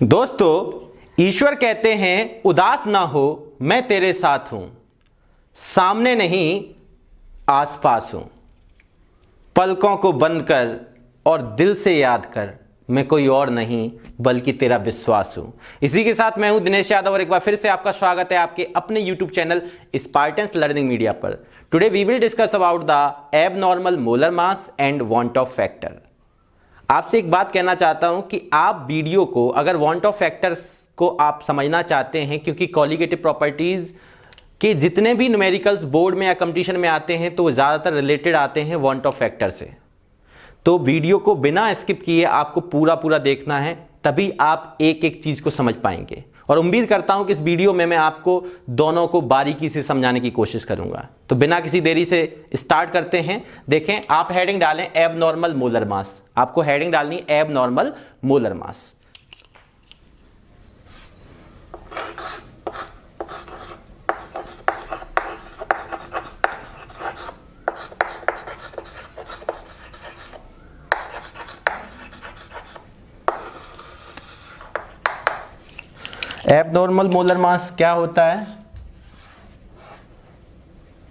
दोस्तों, ईश्वर कहते हैं उदास ना हो, मैं तेरे साथ हूं, सामने नहीं आसपास हूं, पलकों को बंद कर और दिल से याद कर, मैं कोई और नहीं बल्कि तेरा विश्वास हूं। इसी के साथ मैं हूं दिनेश यादव और एक बार फिर से आपका स्वागत है आपके अपने YouTube channel spartans learning media पर। Today we will discuss about the abnormal molar mass and van't Hoff factor. आपसे एक बात कहना चाहता हूं कि आप वीडियो को अगर वांट ऑफ फैक्टर्स को आप समझना चाहते हैं, क्योंकि कॉलिगेटिव प्रॉपर्टीज के जितने भी न्यूमेरिकल्स बोर्ड में या कंपटीशन में आते हैं तो वो ज्यादातर रिलेटेड आते हैं वांट ऑफ फैक्टर से। तो वीडियो को बिना स्किप किए आपको पूरा देखना है, तभी आप एक एक चीज को समझ पाएंगे। और उम्मीद करता हूं कि इस वीडियो में मैं आपको दोनों को बारीकी से समझाने की कोशिश करूंगा। तो बिना किसी देरी से स्टार्ट करते हैं। देखें, आप हेडिंग डालें एबनॉर्मल मोलर मास। आपको हेडिंग डालनी एबनॉर्मल मोलर मास। एबनॉर्मल मोलर मास क्या होता है?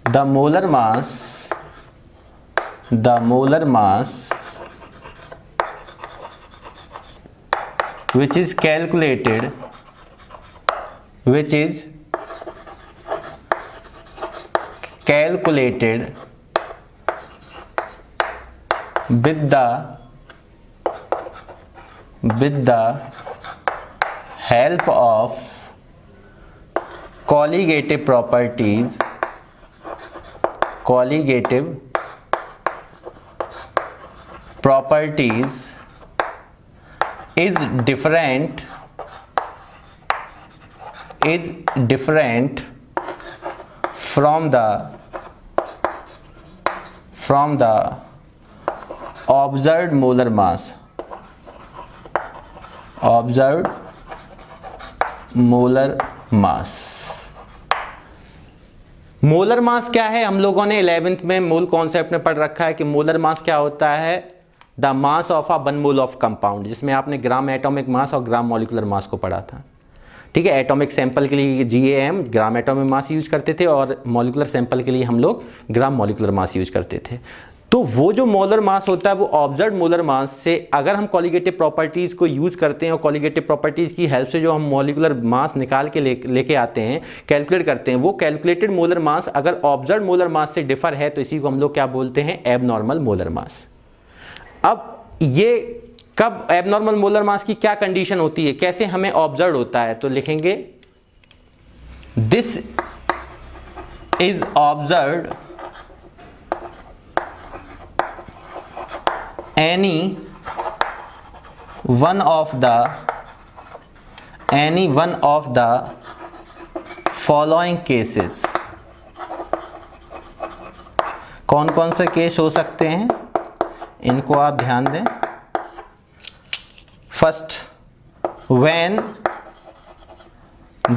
The molar mass which is calculated with the help of colligative properties is different from the observed molar mass. Molar mass क्या है? हम लोगों ने 11th में मोल कॉन्सेप्ट में पढ़ रखा है कि मोलर मास क्या होता है। The mass of a 1 mole of compound, जिसमें आपने ग्राम एटॉमिक मास और ग्राम मॉलिक्यूलर मास को पढ़ा था। ठीक है, एटॉमिक सैंपल के लिए GAM gram atomic mass use करते थे और मॉलिक्यूलर सैंपल के लिए हम लोग ग्राम मॉलिक्यूलर मास यूज करते थे। तो वो जो मोलर मास होता है वो ऑब्जर्व्ड मोलर मास से अगर हम कॉलिगेटिव प्रॉपर्टीज को यूज करते हैं और कॉलिगेटिव प्रॉपर्टीज की हेल्प से जो हम मॉलिक्यूलर मास निकाल के लेके आते हैं, कैलकुलेट करते हैं, वो कैलकुलेटेड मोलर मास अगर ऑब्जर्व्ड मोलर मास से डिफर है तो इसी को हम लोग क्या बोलते हैं? Abnormal molar mass. अब ये कब एबनॉर्मल मोलर मास की क्या कंडीशन होती है, कैसे हमें ऑब्जर्व होता है? तो लिखेंगे this is observed any one of the following cases। कौन कौन से केस हो सकते हैं इनको आप ध्यान दें। First, when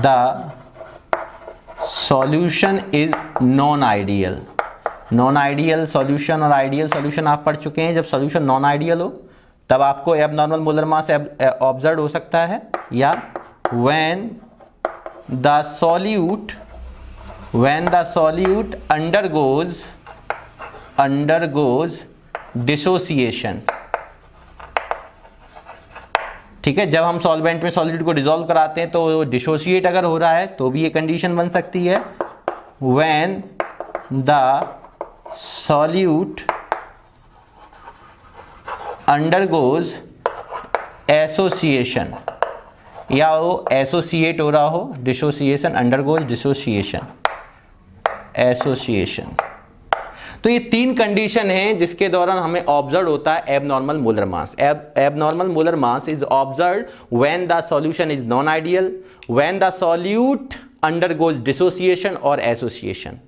the solution is non-ideal। Non ideal solution और आइडियल सॉल्यूशन आप पढ़ चुके हैं। जब सॉल्यूशन नॉन आइडियल हो तब आपको एबनॉर्मल मोलर मास ऑब्जर्व हो सकता है। या when the solute undergoes dissociation। ठीक है, जब हम सॉल्वेंट में सॉलिड को डिसॉल्व कराते हैं तो डिसोसिएट अगर हो रहा है तो भी ये कंडीशन बन सकती है। when the solute undergoes association, या वो एसोसिएट हो रहा हो, डिसोसिएशन, अंडरगोज डिसोसिएशन, एसोसिएशन। तो ये 3 कंडीशन हैं जिसके दौरान हमें ऑब्जर्व होता है abnormal molar mass. Abnormal molar mass is observed when the solution is non ideal, when the solute undergoes dissociation और एसोसिएशन।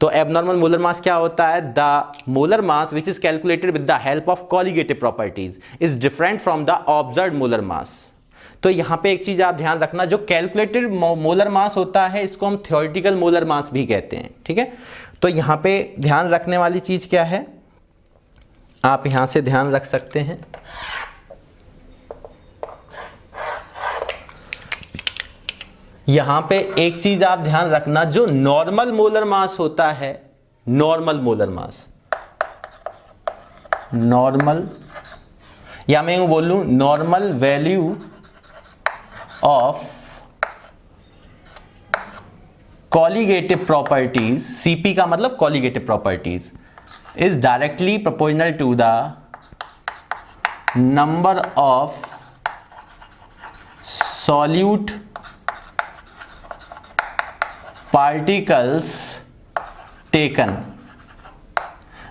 तो एबनॉर्मल मोलर मास क्या होता है? The molar mass which is calculated with the help of colligative properties is different from the observed molar mass. तो यहां पे एक चीज आप ध्यान रखना, जो कैलकुलेटेड मोलर मास होता है इसको हम थ्योरेटिकल मोलर मास भी कहते हैं। ठीक है, तो यहां पे ध्यान रखने वाली चीज क्या है, आप यहां से ध्यान रख सकते हैं। यहां पे एक चीज आप ध्यान रखना, जो नॉर्मल मोलर मास होता है, नॉर्मल मोलर मास, नॉर्मल, या मैं यूं बोल लूं normal value of colligative properties, CP का मतलब colligative properties, is directly proportional to the number of solute particles taken.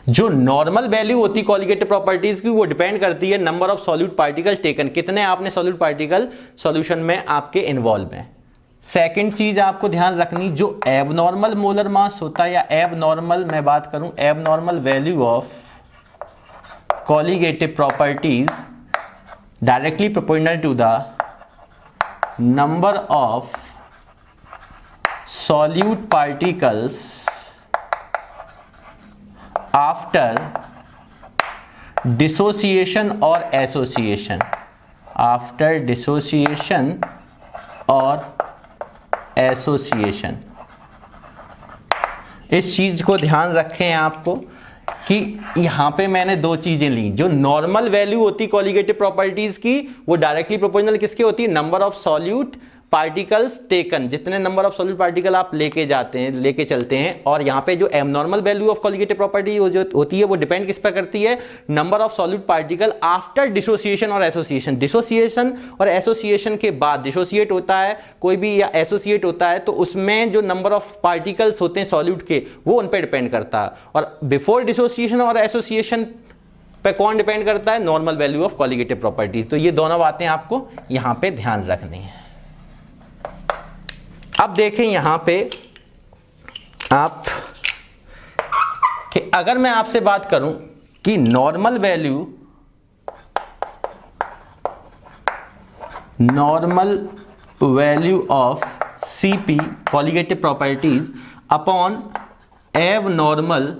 जो नॉर्मल वैल्यू होती कॉलिगेटिव प्रॉपर्टीज की, वो डिपेंड करती है number of solute particle taken, कितने आपने सॉल्यूट पार्टिकल सॉल्यूशन में आपके इन्वॉल्व हैं। सेकंड चीज आपको ध्यान रखनी, जो एबनॉर्मल मोलर मास होता है, या एबनॉर्मल मैं बात करूं, abnormal value of colligative properties directly proportional to the number of solute particles after dissociation or association, after dissociation or association। इस चीज को ध्यान रखें आपको कि यहां पे मैंने दो चीजें ली, जो नॉर्मल वैल्यू होती कॉलिगेटिव प्रॉपर्टीज की, वो डायरेक्टली प्रोपोर्शनल किसके होती है, number of solute particles taken, जितने नंबर ऑफ सॉल्यूट पार्टिकल आप लेके जाते हैं, लेके चलते हैं। और यहाँ पे जो abnormal value of colligative property जो होती है, वो डिपेंड किस पर करती है, number of solute particle after dissociation और एसोसिएशन। डिसोसिएशन और एसोसिएशन के बाद, डिसोसिएट होता है कोई भी या एसोसिएट होता है, तो उसमें जो नंबर ऑफ पार्टिकल्स होते हैं सॉल्यूट के, वो उन पर डिपेंड करता है। और बिफोर डिसोसिएशन और एसोसिएशन पे कौन डिपेंड करता है, normal value of colligative property. तो ये दोनों बातें आपको यहां पे ध्यान रखनी है। अब देखें यहां पे आप कि अगर मैं आपसे बात करूं कि normal value of CP colligative properties upon abnormal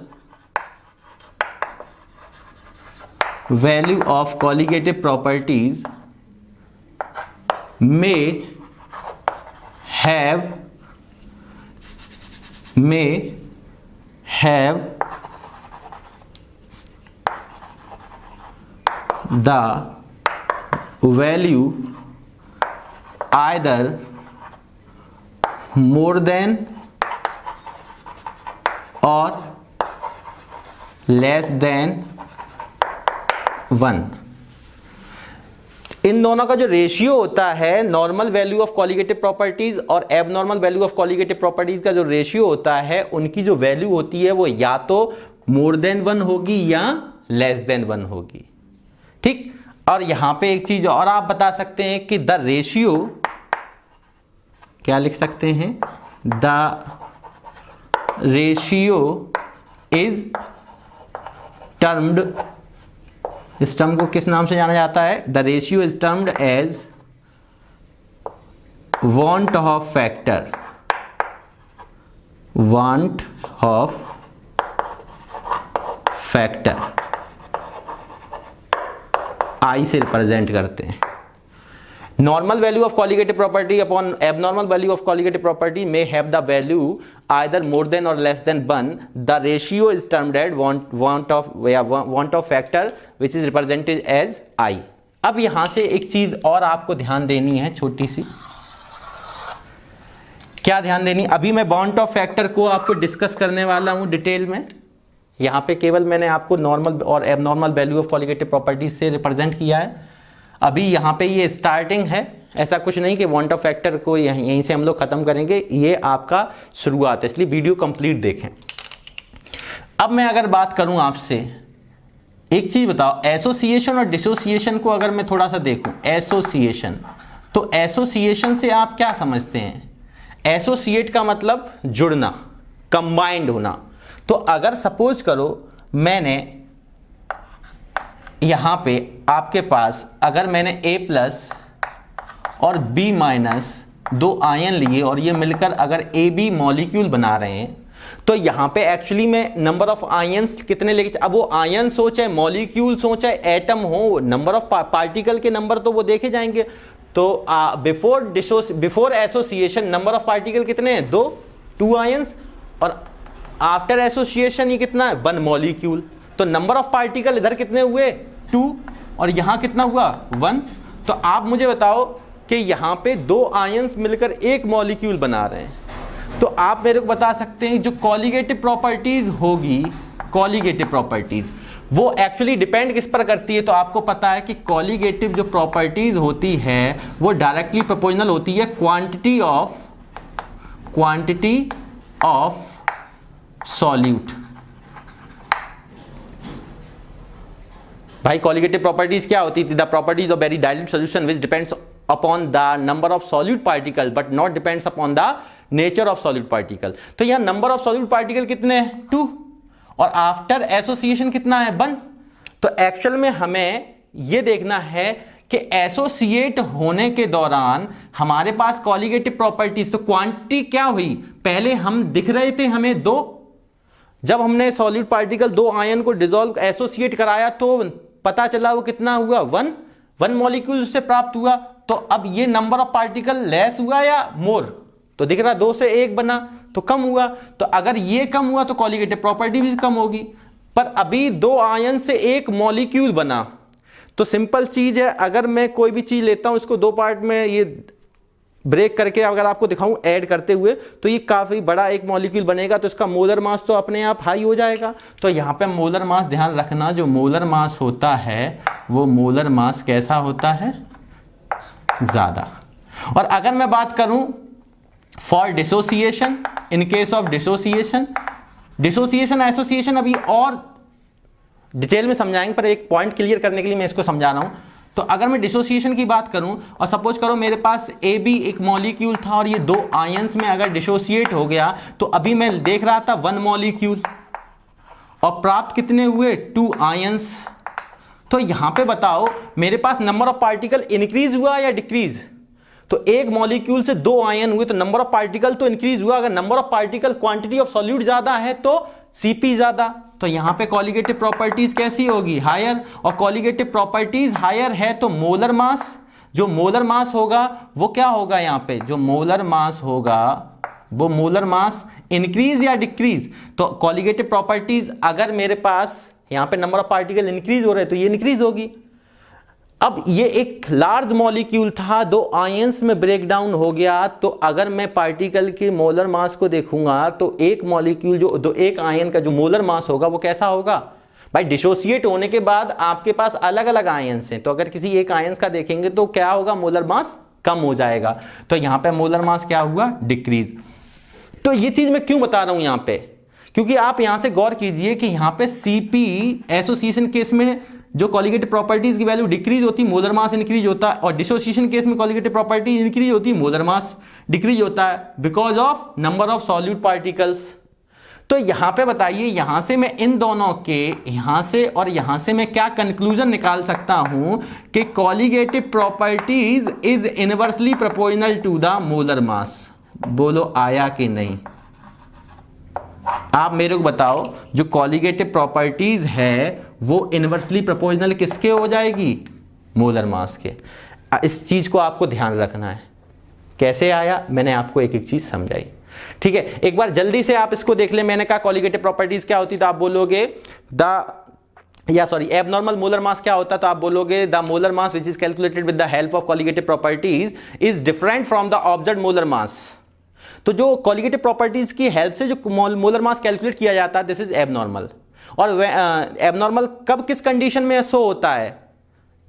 value of colligative properties may have the value either more than or less than 1। इन दोनों का जो रेशियो होता है, normal value of colligative properties और abnormal value of colligative properties का जो ratio होता है, उनकी जो वैल्यू होती है वो या तो मोर देन 1 होगी या लेस देन 1 होगी। ठीक। और यहां पे एक चीज और आप बता सकते हैं कि द रेशियो, क्या लिख सकते हैं, द रेशियो इज टर्म्ड, इस टर्म को किस नाम से जाना जाता है, the ratio is termed as van't Hoff factor, van't Hoff factor, I से रिप्रेजेंट करते हैं। Normal value of colligative property upon abnormal value of colligative property may have the value either more than or less than 1. The ratio is termed as want of factor which is represented as I। अब यहां से एक चीज और आपको ध्यान देनी है, छोटी सी। क्या ध्यान देनी, अभी मैं want of factor को आपको डिस्कस करने वाला हूं डिटेल में। यहां पे केवल मैंने आपको नॉर्मल और abnormal value of colligative properties से रिप्रेजेंट किया है। अभी यहाँ पे ये स्टार्टिंग है, ऐसा कुछ नहीं कि वांट ऑफ फैक्टर को यहीं से हम लोग खत्म करेंगे, ये आपका शुरुआत है, इसलिए वीडियो कंप्लीट देखें। अब मैं अगर बात करूं आपसे, एक चीज बताओ, एसोसिएशन और डिसोसिएशन को अगर मैं थोड़ा सा देखूं, एसोसिएशन, तो एसोसिएशन से आप क्या समझते हैं, एसोसिएट का मतलब जुड़ना, कंबाइंड होना। तो अगर सपोज करो मैंने यहां पे आपके पास, अगर मैंने A+ और B- दो आयन लिए और ये मिलकर अगर AB मॉलिक्यूल बना रहे हैं, तो यहां पे एक्चुअली में नंबर ऑफ आयंस कितने लेके, अब वो आयंस हो चाहे मॉलिक्यूल्स हो चाहे एटम हो, नंबर ऑफ पार्टिकल के नंबर तो वो देखे जाएंगे। तो before association number of particle कितने हैं? 2, 2 आयंस, और आफ्टर एसोसिएशन ये कितना है? 1 मॉलिक्यूल। तो नंबर ऑफ पार्टिकल इधर कितने हुए? 2, और यहां कितना हुआ? 1। तो आप मुझे बताओ कि यहां पे 2 आयंस मिलकर एक मॉलिक्यूल बना रहे हैं। तो आप मेरे को बता सकते हैं जो कॉलिगेटिव प्रॉपर्टीज होगी, कॉलिगेटिव प्रॉपर्टीज वो एक्चुअली डिपेंड किस पर करती है? तो आपको पता है कि कॉलिगेटिव जो प्रॉपर्टीज होती है वो डायरेक्टली प्रोपोर्शनल होती है क्वांटिटी ऑफ सॉल्यूट। भाई कॉलिगेटिव प्रॉपर्टीज क्या होती थी? The properties of very dilute solution which depends upon the number of solute particle but not depends upon the nature of solute particle. तो यहां नंबर ऑफ सॉल्यूट पार्टिकल कितने हैं? 2, और after association कितना है? 1। तो एक्चुअल में हमें यह देखना है कि एसोसिएट होने के दौरान हमारे पास कॉलिगेटिव प्रॉपर्टीज, तो क्वांटिटी क्या हुई? पहले हम दिख रहे थे हमें 2, जब हमने सॉल्यूट पार्टिकल 2 आयन को डिसॉल्व एसोसिएट कराया तो पता चला वो कितना हुआ? 1 मॉलिक्यूल उससे प्राप्त हुआ। तो अब ये नंबर ऑफ पार्टिकल लेस हुआ या मोर? तो दिख रहा 2 से 1 बना तो कम हुआ। तो अगर ये कम हुआ तो कॉलिगेटिव प्रॉपर्टी भी कम होगी। पर अभी 2 आयन से 1 मॉलिक्यूल बना, तो सिंपल चीज है, अगर मैं कोई भी चीज लेता हूं इसको 2 पार्ट में ये ब्रेक करके अगर आपको दिखाऊं ऐड करते हुए, तो ये काफी बड़ा एक मॉलिक्यूल बनेगा, तो इसका मोलर मास तो अपने आप हाई हो जाएगा। तो यहां पे मोलर मास ध्यान रखना, जो मोलर मास होता है वो मोलर मास कैसा होता है? ज्यादा। और अगर मैं बात करूं for dissociation, in case of dissociation association अभी और डिटेल में समझाएंगे, पर एक पॉइंट क्लियर करने के लिए मैं इसको समझा रहा हूं। तो अगर मैं डिसोसिएशन की बात करूं और सपोज करो मेरे पास ए बी एक मॉलिक्यूल था और ये 2 आयंस में अगर डिसोसिएट हो गया, तो अभी मैं देख रहा था 1 मॉलिक्यूल और प्राप्त कितने हुए? 2 आयंस। तो यहां पे बताओ मेरे पास नंबर ऑफ पार्टिकल इंक्रीज हुआ या डिक्रीज? तो एक मॉलिक्यूल से 2 आयन हुए तो नंबर ऑफ पार्टिकल तो इंक्रीज हुआ। अगर number of particle quantity of solute ज्यादा है तो सीपी ज्यादा। तो यहां पे कॉलिगेटिव प्रॉपर्टीज कैसी होगी? हायर। और कॉलिगेटिव प्रॉपर्टीज हायर है तो मोलर मास, जो मोलर मास होगा वो क्या होगा? यहां पे जो मोलर मास होगा वो मोलर मास इंक्रीज या डिक्रीज? तो कॉलिगेटिव प्रॉपर्टीज अगर मेरे पास यहां पे नंबर ऑफ पार्टिकल इंक्रीज हो रहे हैं तो ये इंक्रीज होगी। अब ये एक लार्ज मॉलिक्यूल था, 2 आयंस में ब्रेक डाउन हो गया, तो अगर मैं पार्टिकल के मोलर मास को देखूंगा तो एक मॉलिक्यूल जो एक आयन का जो मोलर मास होगा वो कैसा होगा? भाई डिसोसिएट होने के बाद आपके पास अलग अलग आयंस हैं, तो अगर किसी एक आयंस का देखेंगे तो क्या होगा? मोलर मास कम हो जाएगा। तो यहां पे मोलर मास क्या हुआ? डिक्रीज। तो ये चीज मैं क्यों बता रहा हूं यहां पे? क्योंकि आप यहां से गौर कीजिए कि यहां पे सीपी एसोसिएशन केस में जो कॉलिगेटिव प्रॉपर्टीज की वैल्यू डिक्रीज होती, मोलर मास इंक्रीज होता है, और डिसोसिएशन केस में कॉलिगेटिव प्रॉपर्टी इंक्रीज होती, मोलर मास डिक्रीज होता है, because of number of solute particles. तो यहां पे बताइए, यहां से मैं इन दोनों के, यहां से और यहां से मैं क्या कंक्लूजन निकाल सकता हूं कि colligative properties is inversely proportional to the molar mass. बोलो आया कि नहीं? आप मेरे को बताओ, जो कॉलिगेटिव प्रॉपर्टीज है वो इनवर्सली प्रोपोर्शनल किसके हो जाएगी? मोलर मास के। इस चीज को आपको ध्यान रखना है। कैसे आया? मैंने आपको एक एक चीज समझाई। ठीक है, एक बार जल्दी से आप इसको देख ले। मैंने कहा कॉलिगेटिव प्रॉपर्टीज क्या होती, तो आप बोलोगे एबनॉर्मल मोलर मास क्या होता, तो आप बोलोगे the molar mass which is calculated with the help of colligative properties is different from the observed molar mass. तो जो कॉलिगेटिव प्रॉपर्टीज की हेल्प से जो मोलर मास कैलकुलेट किया जाता है, दिस इज एबनॉर्मल। और एबनॉर्मल कब किस कंडीशन में शो होता है?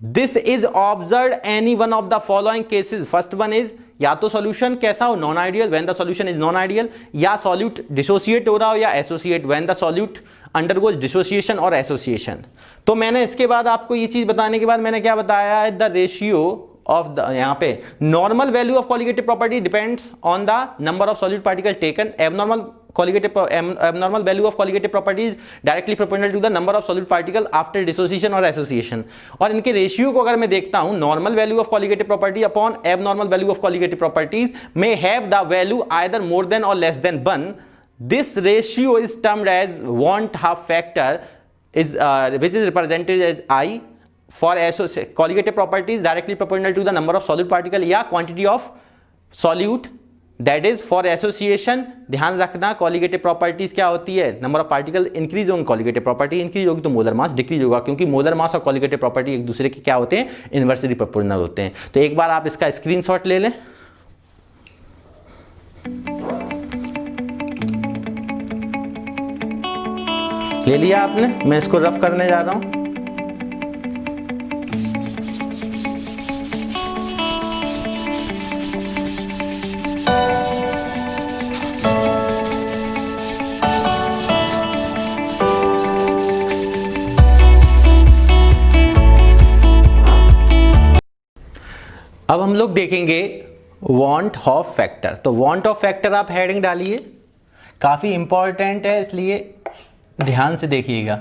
This is observed any one of the following cases. First one is या तो सॉल्यूशन कैसा हो? Non ideal, when the solution is non ideal, या सॉल्यूट डिसोसिएट हो रहा हो, या associate, when the solute undergoes dissociation और एसोसिएशन। तो मैंने इसके बाद आपको ये चीज बताने के बाद मैंने क्या बताया है? द रेशियो ऑफ द, यहां पे normal value of colligative property depends on the number of solute particle taken. abnormal value of colligative property is directly proportional to the number of solute particle after dissociation or association। और इनके ratio को अगर मैं देखता हूं, normal value of colligative property upon abnormal value of colligative properties may have the value either more than or less than 1। this ratio is termed as want half factor is which is represented as I for colligative properties directly proportional to the number of solid particle या quantity of solute, that is for association. ध्यान रखना colligative properties क्या होती है, number of particle increase होंगे, colligative property increase होगी तो molar mass decrease होगा, क्योंकि मोलर मास और कॉलिगेटिव प्रॉपर्टी एक दूसरे के क्या होते हैं, इनवर्सली प्रोपोर्शनल होते हैं। तो एक बार आप इसका स्क्रीनशॉट ले लें। ले लिया आपने, मैं इसको रफ करने जा रहा हूं। अब हम लोग देखेंगे वांट ऑफ फैक्टर। तो वांट ऑफ फैक्टर आप हेडिंग डालिए, काफी इंपॉर्टेंट है इसलिए ध्यान से देखिएगा।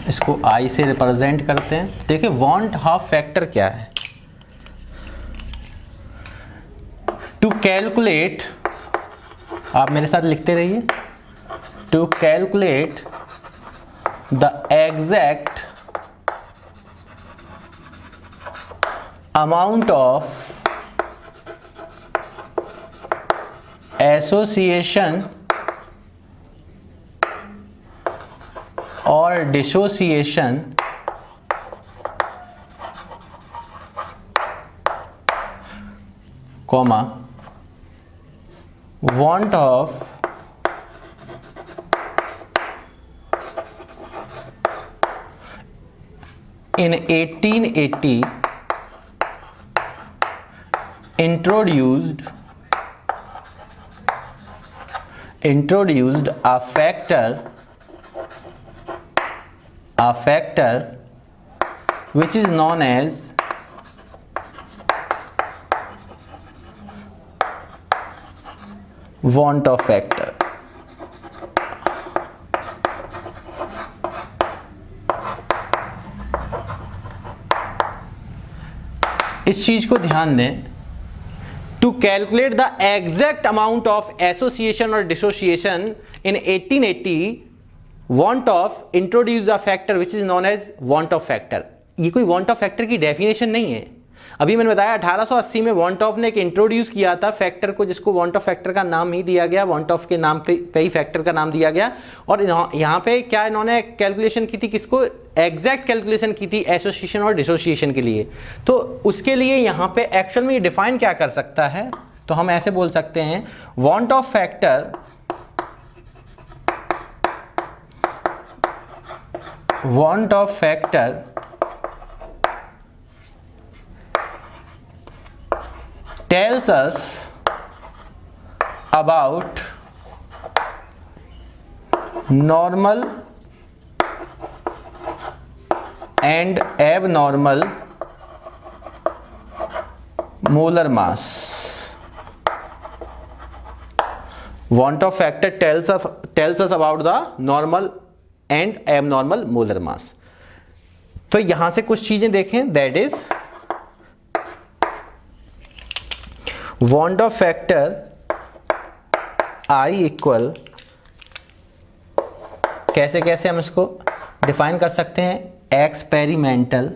इसको आई से रिप्रेजेंट करते हैं। देखिए वांट ऑफ फैक्टर क्या है। टू कैलकुलेट, आप मेरे साथ लिखते रहिए, to calculate the exact amount of association or dissociation comma want of in 1880 introduced a factor which is known as want of factor। इस चीज को ध्यान दें, to calculate the exact amount of association or dissociation in 1880 want of introduce a factor which is known as want of factor। ये कोई want of factor की definition नहीं है। अभी मैंने बताया 1880 में want of ने एक इंट्रोड्यूस किया था फैक्टर को, जिसको want of factor का नाम ही दिया गया, want of के नाम पे ही फैक्टर का नाम दिया गया। और यहाँ पे क्या इन्होंने कैलकुलेशन की थी, किसको, एग्जैक्ट कैलकुलेशन की थी एसोसिएशन और डिसोसिएशन के लिए। तो उसके लिए यहाँ पे एक्चुअल में ये डिफाइन क्या कर सकता है, तो हम ऐसे बोल सकते हैं want of factor tells us about normal and abnormal molar mass। Want of factor tells us about the normal and abnormal molar mass। तो यहां से कुछ चीजें देखें, that is want of factor I equal, कैसे कैसे हम इसको डिफाइन कर सकते हैं, experimental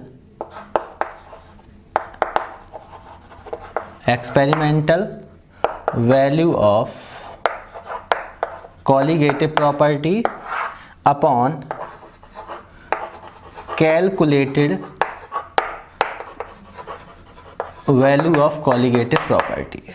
value of colligative property upon calculated value of colligative properties.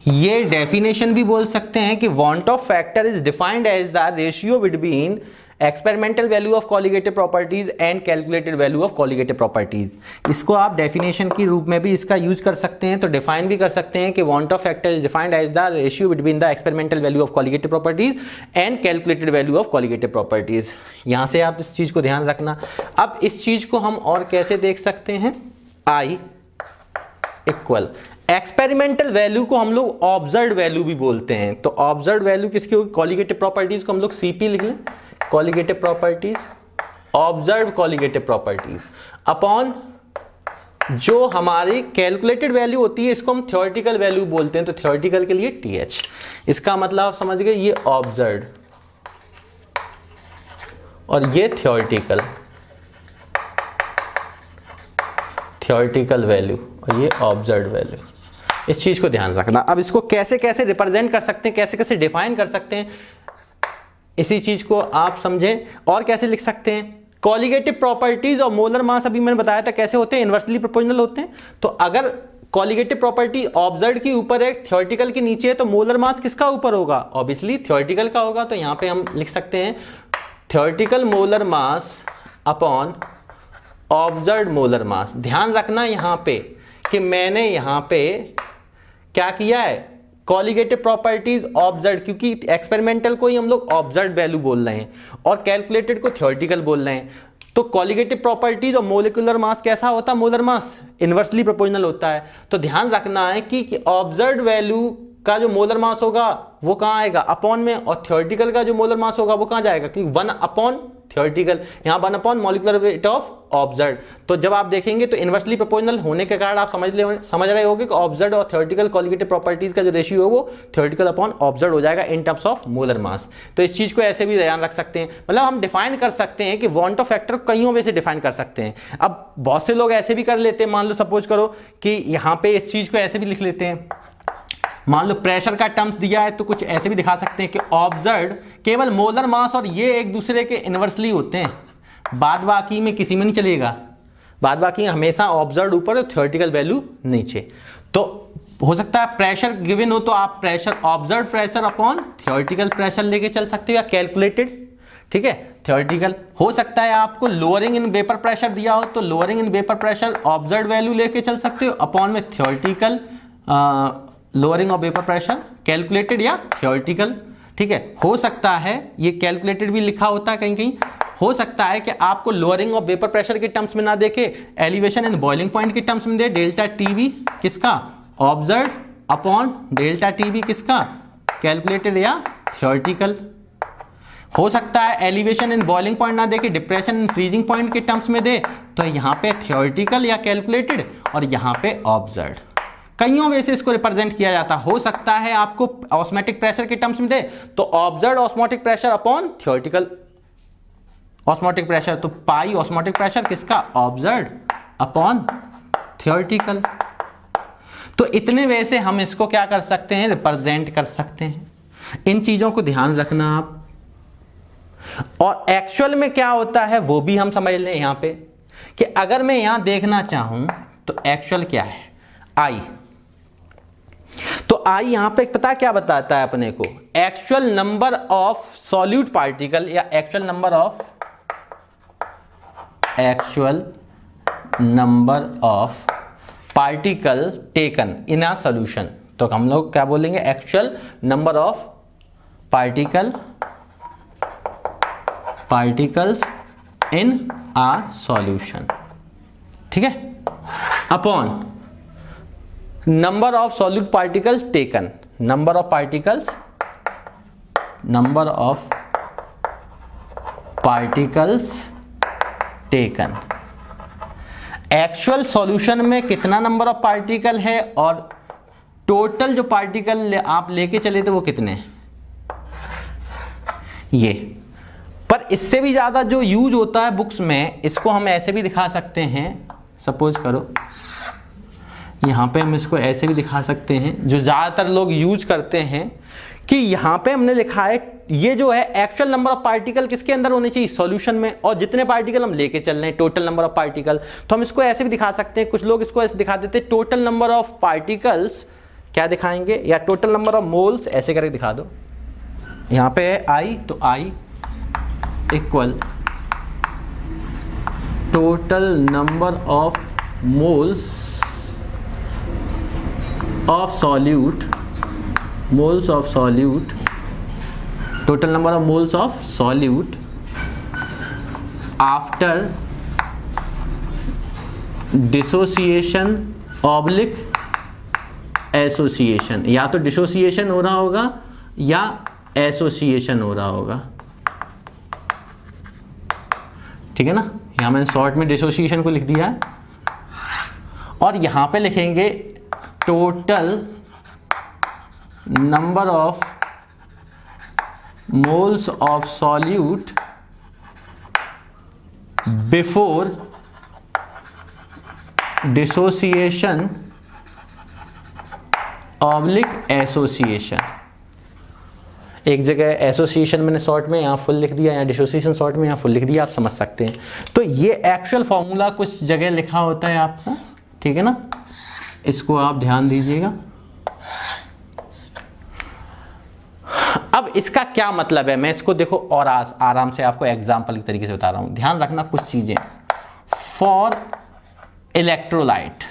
ये डेफिनेशन भी बोल सकते हैं कि want of factor is defined as the ratio between experimental value of colligative properties and calculated value of colligative properties। इसको आप definition के रूप में भी इसका यूज कर सकते हैं। तो डिफाइन भी कर सकते हैं कि want of factor is defined as the ratio between the experimental value of colligative properties and calculated value of colligative properties। यहां से आप इस चीज को ध्यान रखना। अब इस चीज को हम और कैसे देख सकते हैं, I इक्वल एक्सपेरिमेंटल वैल्यू को हम लोग ऑब्जर्व्ड वैल्यू भी बोलते हैं। तो ऑब्जर्व्ड वैल्यू किसकी होगी, कॉलिगेटिव प्रॉपर्टीज को हम लोग सीपी लिख लें, colligative properties, observed colligative properties upon जो हमारी कैलकुलेटेड वैल्यू होती है इसको हम थ्योरेटिकल वैल्यू बोलते हैं, तो थ्योरेटिकल के लिए TH। इसका मतलब आप समझ गए, ये ऑब्जर्व्ड और ये थ्योरेटिकल वैल्यू और ये ऑब्जर्व्ड वैल्यू। इस चीज को ध्यान रखना। अब इसको कैसे कैसे रिप्रेजेंट कर सकते हैं, कैसे कैसे डिफाइन कर सकते हैं, इसी चीज को आप समझें। और कैसे लिख सकते हैं, कॉलिगेटिव प्रॉपर्टीज और मोलर मास अभी मैंने बताया था कैसे होते हैं, इनवर्सली प्रोपोर्शनल होते हैं। तो अगर कॉलिगेटिव प्रॉपर्टी ऑब्जर्व्ड के ऊपर है, थ्योरेटिकल के नीचे है, तो मोलर मास किसका ऊपर होगा? ऑब्वियसली थ्योरेटिकल का होगा। तो यहां पे हम लिख सकते हैं theoretical molar mass upon observed molar mass. ध्यान रखना यहां पे कि मैंने यहां पे क्या किया है, कॉलिगेटिव प्रॉपर्टीज ऑब्जर्व्ड, क्योंकि एक्सपेरिमेंटल को ही हम लोग ऑब्जर्व्ड वैल्यू बोल रहे हैं और कैलकुलेटेड को थ्योरेटिकल बोल रहे हैं। तो कॉलिगेटिव प्रॉपर्टीज और मोलिकुलर मास कैसा होता है? मोलर मास इनवर्सली प्रोपोर्शनल होता है। तो ध्यान रखना है कि ऑब्जर्व्ड वैल्यू का जो मोलर मास होगा वो कहां आएगा? अपॉन में, और थ्योरेटिकल का जो मोलर मास होगा वो कहां जाएगा? क्योंकि 1 अपॉन थ्योरेटिकल, यहां 1 upon molecular weight of observed. तो जब आप देखेंगे तो इनवर्सली प्रोपोर्शनल होने के कारण आप समझ रहे होंगे कि ऑब्जर्व्ड और थ्योरेटिकल कॉलिगेटिव प्रॉपर्टीज का जो रेशियो है वो थ्योरेटिकल अपॉन ऑब्जर्व्ड हो जाएगा in terms of molar mass. तो इस चीज को ऐसे भी ध्यान रख सकते हैं, मतलब हम डिफाइन कर सकते हैं कि वांट ऑफ फैक्टर कईयों में से डिफाइन कर सकते हैं। अब बहुत से लोग ऐसे भी कर लेते हैं, मान लो सपोज करो कि यहां पे इस चीज को ऐसे भी लिख लेते हैं, मान लो प्रेशर का टर्म्स दिया है तो कुछ ऐसे भी दिखा सकते हैं कि ऑब्जर्व्ड केवल मोलर मास और ये एक दूसरे के इनवर्सली होते हैं, बाद बाकी में किसी में नहीं चलेगा, बाद बाकी हमेशा ऑब्जर्व्ड ऊपर और थ्योरेटिकल वैल्यू नीचे। तो हो सकता है प्रेशर गिवन हो तो आप pressure observed pressure upon theoretical pressure लेके चल सकते हो या कैलकुलेटेड, ठीक है, थ्योरेटिकल। हो सकता है आपको लोअरिंग इन वेपर प्रेशर दिया हो तो lowering in vapour pressure observed value लेके चल सकते हो अपॉन में theoretical lowering of vapour pressure calculated या थ्योरेटिकल, ठीक है। हो सकता है ये कैलकुलेटेड भी लिखा होता है कहीं कहीं, हो सकता है कि आपको लोअरिंग ऑफ वेपर प्रेशर के टर्म्स में ना देखे, एलिवेशन इन बॉइलिंग पॉइंट के टर्म्स में दे, डेल्टा टीवी किसका? ऑब्जर्व्ड अपॉन डेल्टा टीवी किसका? कैलकुलेटेड या थ्योरेटिकल। हो सकता है एलिवेशन इन बॉइलिंग पॉइंट ना देके डिप्रेशन इन फ्रीजिंग पॉइंट के टर्म्स में दे, तो यहां पे थ्योरेटिकल या कैलकुलेटेड और यहां पे ऑब्जर्व्ड। कईयों वे से इसको रिप्रेजेंट किया जाता। हो सकता है आपको ऑस्मोटिक प्रेशर के टर्म्स में दे तो observed osmotic pressure upon theoretical osmotic pressure, तो पाई ऑस्मोटिक प्रेशर किसका? Observed upon theoretical. तो इतने वे से हम इसको क्या कर सकते हैं? रिप्रेजेंट कर सकते हैं। इन चीजों को ध्यान रखना आप। और एक्चुअल में क्या होता है वो भी हम समझ लें यहां पे कि अगर मैं यहां देखना चाहूं तो एक्चुअल क्या है? आई। तो आई यहां पे पता क्या बताता है अपने को? Actual number of solute particle या actual number of particle taken in a solution. तो हम लोग क्या बोलेंगे? Actual number of particles in a solution, ठीक है, upon number of solute particles taken, number of particles taken. Actual solution में कितना नंबर ऑफ पार्टिकल है और टोटल जो पार्टिकल आप लेके चले थे वो कितने हैं, ये। पर इससे भी ज्यादा जो यूज होता है बुक्स में, इसको हम ऐसे भी दिखा सकते हैं। सपोज करो यहां पे हम इसको ऐसे भी दिखा सकते हैं, जो ज्यादातर लोग यूज करते हैं, कि यहां पे हमने लिखा है ये जो है एक्चुअल नंबर ऑफ पार्टिकल किसके अंदर होने चाहिए? सॉल्यूशन में, और जितने पार्टिकल हम लेके चल रहे हैं टोटल नंबर ऑफ पार्टिकल। तो हम इसको ऐसे भी दिखा सकते हैं, कुछ लोग इसको ऐसे दिखा देते हैं टोटल नंबर ऑफ पार्टिकल्स, क्या दिखाएंगे, या टोटल नंबर ऑफ मोल्स, ऐसे करके दिखा दो। यहां पे है आई, तो I equal total number of moles of solute, total number of moles of solute after dissociation oblique association, या तो डिसोसिएशन हो रहा होगा या एसोसिएशन हो रहा होगा, ठीक है ना। यहां मैंने शॉर्ट में डिसोसिएशन को लिख दिया है और यहां पे लिखेंगे total number of moles of solute before dissociation oblique association. एक जगह एसोसिएशन मैंने शॉर्ट में यहाँ फुल लिख दिया, या डिसोसिएशन शॉर्ट में यहाँ फुल लिख दिया, आप समझ सकते हैं। तो ये एक्चुअल फॉर्मूला कुछ जगह लिखा होता है आपका, ठीक है ना, इसको आप ध्यान दीजिएगा। अब इसका क्या मतलब है, मैं इसको देखो और आराम से आपको एग्जाम्पल के तरीके से बता रहा हूं। ध्यान रखना कुछ चीजें। फॉर इलेक्ट्रोलाइट,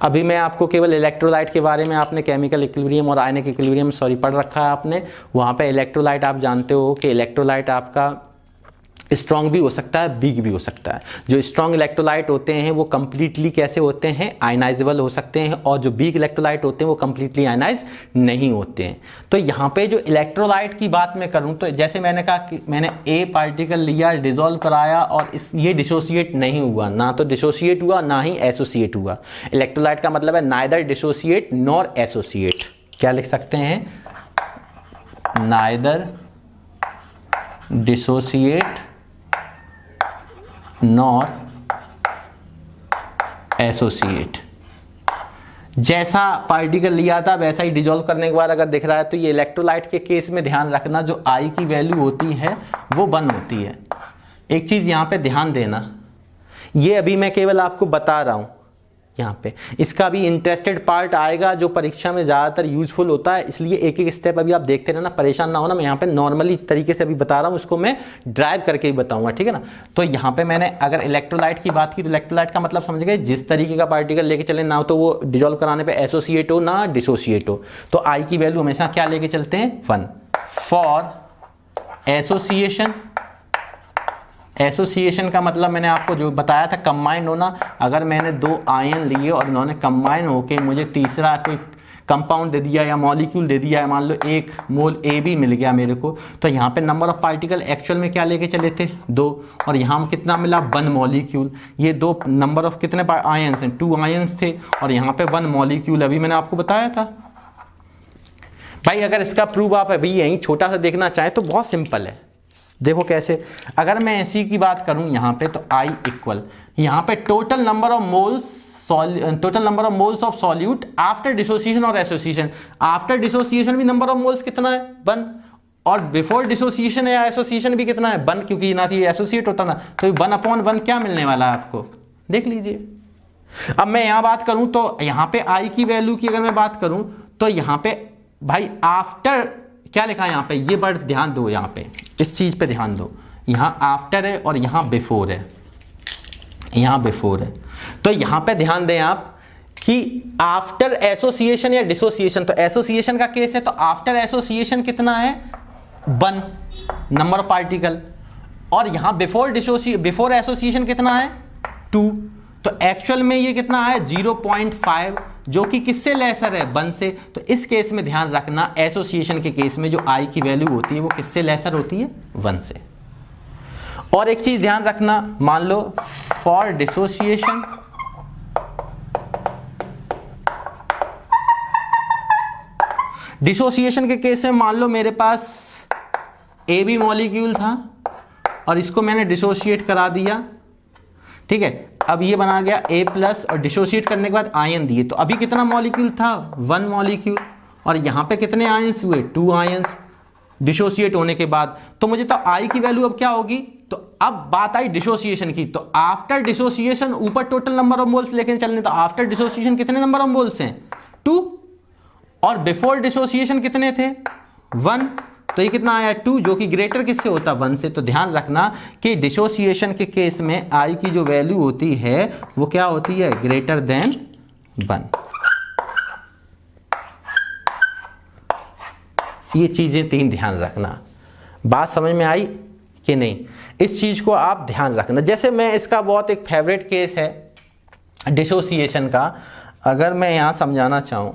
अभी मैं आपको केवल इलेक्ट्रोलाइट के बारे में, आपने केमिकल इक्विलिब्रियम और आयनिक इक्विलिब्रियम पढ़ रखा है आपने, वहां पे इलेक्ट्रोलाइट आप जानते हो कि इलेक्ट्रोलाइट आपका स्ट्रॉन्ग भी हो सकता है, वीक भी हो सकता है। जो स्ट्रॉन्ग इलेक्ट्रोलाइट होते हैं वो कंप्लीटली कैसे होते हैं, आयनाइजेबल हो सकते हैं, और जो वीक इलेक्ट्रोलाइट होते हैं वो कंप्लीटली आयनाइज नहीं होते हैं। तो यहाँ पे जो इलेक्ट्रोलाइट की बात मैं करूँ तो जैसे मैंने कहा कि मैंने ए पार्टिकल लिया, डिसॉल्व कराया, और ये डिसोसिएट नहीं हुआ, ना तो डिसोसिएट हुआ ना ही एसोसिएट हुआ। इलेक्ट्रोलाइट का मतलब है नाइदर डिसोसिएट नॉर एसोसिएट। क्या लिख सकते हैं, नाइदर डिसोसिएट नॉर एसोसिएट। जैसा पार्टिकल लिया था वैसा ही डिसॉल्व करने के बाद अगर दिख रहा है तो ये इलेक्ट्रोलाइट के केस में ध्यान रखना, जो आई की वैल्यू होती है वो 1 होती है। एक चीज यहां पे ध्यान देना, ये अभी मैं केवल आपको बता रहा हूं, यहाँ पे इसका भी इंटरेस्टेड पार्ट आएगा जो परीक्षा में ज़्यादातर यूजफुल होता है, इसलिए एक एक स्टेप अभी आप देखते रहना, परेशान ना होना। मैं यहाँ पे नॉर्मली तरीके से अभी बता रहा हूँ, उसको मैं ड्राइव करके ही बताऊंगा, ठीक है ना। तो यहाँ पे मैंने अगर इलेक्ट्रोलाइट की बात की तो इलेक्ट्रोलाइट का मतलब समझ गए, जिस तरीके का पार्टिकल लेके चले, ना तो वो डिजोल्व कराने पर एसोसिएट हो ना डिसोसिएट हो, तो आई की वैल्यू हमेशा क्या लेके चलते हैं, 1। फॉर एसोसिएशन, एसोसिएशन का मतलब मैंने आपको जो बताया था कंबाइंड होना। अगर मैंने 2 आयन लिए और इन्होंने कंबाइन होके मुझे तीसरा कोई कंपाउंड दे दिया या मॉलिक्यूल दे दिया है, मान लो 1 मोल ए बी मिल गया मेरे को, तो यहाँ पे नंबर ऑफ पार्टिकल एक्चुअल में क्या लेके चले थे, 2, और यहाँ कितना मिला, 1 मॉलिक्यूल। ये 2 नंबर ऑफ कितने आयन्स हैं, 2 आयन्स थे, और यहाँ पे 1 मॉलिक्यूल अभी मैंने आपको बताया था। भाई अगर इसका प्रूफ आप अभी यहीं छोटा सा देखना चाहें तो बहुत सिंपल है, देखो कैसे। अगर मैं ऐसी की बात करूं यहाँ पे तो I इक्वल, यहाँ पे total number of moles of solute after dissociation और एसोसिएशन। आफ्टर डिसोसिएशन भी नंबर ऑफ मोल्स कितना है, 1, और बिफोर डिसोसिएशन या एसोसिएशन भी कितना है, 1, क्योंकि ना चाहिए एसोसिएट होता ना, तो 1/1 क्या मिलने वाला है आपको, देख लीजिए। अब मैं यहाँ बात करूं तो यहाँ पे I की वैल्यू की अगर मैं बात करूं तो यहाँ पे भाई आफ्टर क्या लिखा है, यहाँ पे ये वर्ड ध्यान दो, यहाँ पे इस चीज पे ध्यान दो, यहाँ आफ्टर है और यहाँ बिफोर है, यहाँ बिफोर है। तो यहाँ पे ध्यान दें आप कि आफ्टर एसोसिएशन या डिसोसिएशन, तो एसोसिएशन का केस है तो आफ्टर एसोसिएशन कितना है, 1 नंबर ऑफ पार्टिकल, और यहाँ बिफोर एसोसिएशन कितना है, 2। तो एक्चुअल में ये कितना है, 0.5, जो कि किससे लेसर है, 1 से। तो इस केस में ध्यान रखना, एसोसिएशन के केस में जो आई की वैल्यू होती है वो किससे लेसर होती है, 1 से। और एक चीज ध्यान रखना, मान लो फॉर डिसोसिएशन के केस में मान लो मेरे पास ए बी मॉलिक्यूल था और इसको मैंने डिसोसिएट करा दिया, ठीक है। अब ये बना गया A+ और डिसोसिएट करने के बाद आयन दिए, तो अभी कितना मॉलिक्यूल था, 1 मॉलिक्यूल, और यहाँ पे कितने आयन्स हुए, 2 आयन्स डिसोसिएट होने के बाद। तो मुझे तो I की वैल्यू अब क्या होगी, तो अब बात आई डिसोसिएशन की, तो आफ्टर डिसोसिएशन ऊपर टोटल नंबर ऑफ मोल्स लेके चलने, तो आफ्टर डिसोसिएशन कितने नंबर ऑफ मोल्स हैं, 2, और बिफोर डिसोसिएशन कितने थे, 1, तो ये कितना आया, 2, जो कि ग्रेटर किससे होता, 1 से। तो ध्यान रखना कि डिसोसिएशन के केस में I की जो वैल्यू होती है वो क्या होती है, ग्रेटर देन 1। ये चीजें 3 ध्यान रखना। बात समझ में आई कि नहीं, इस चीज को आप ध्यान रखना। जैसे मैं इसका बहुत एक फेवरेट केस है डिसोसिएशन का, अगर मैं यहां समझाना चाहूं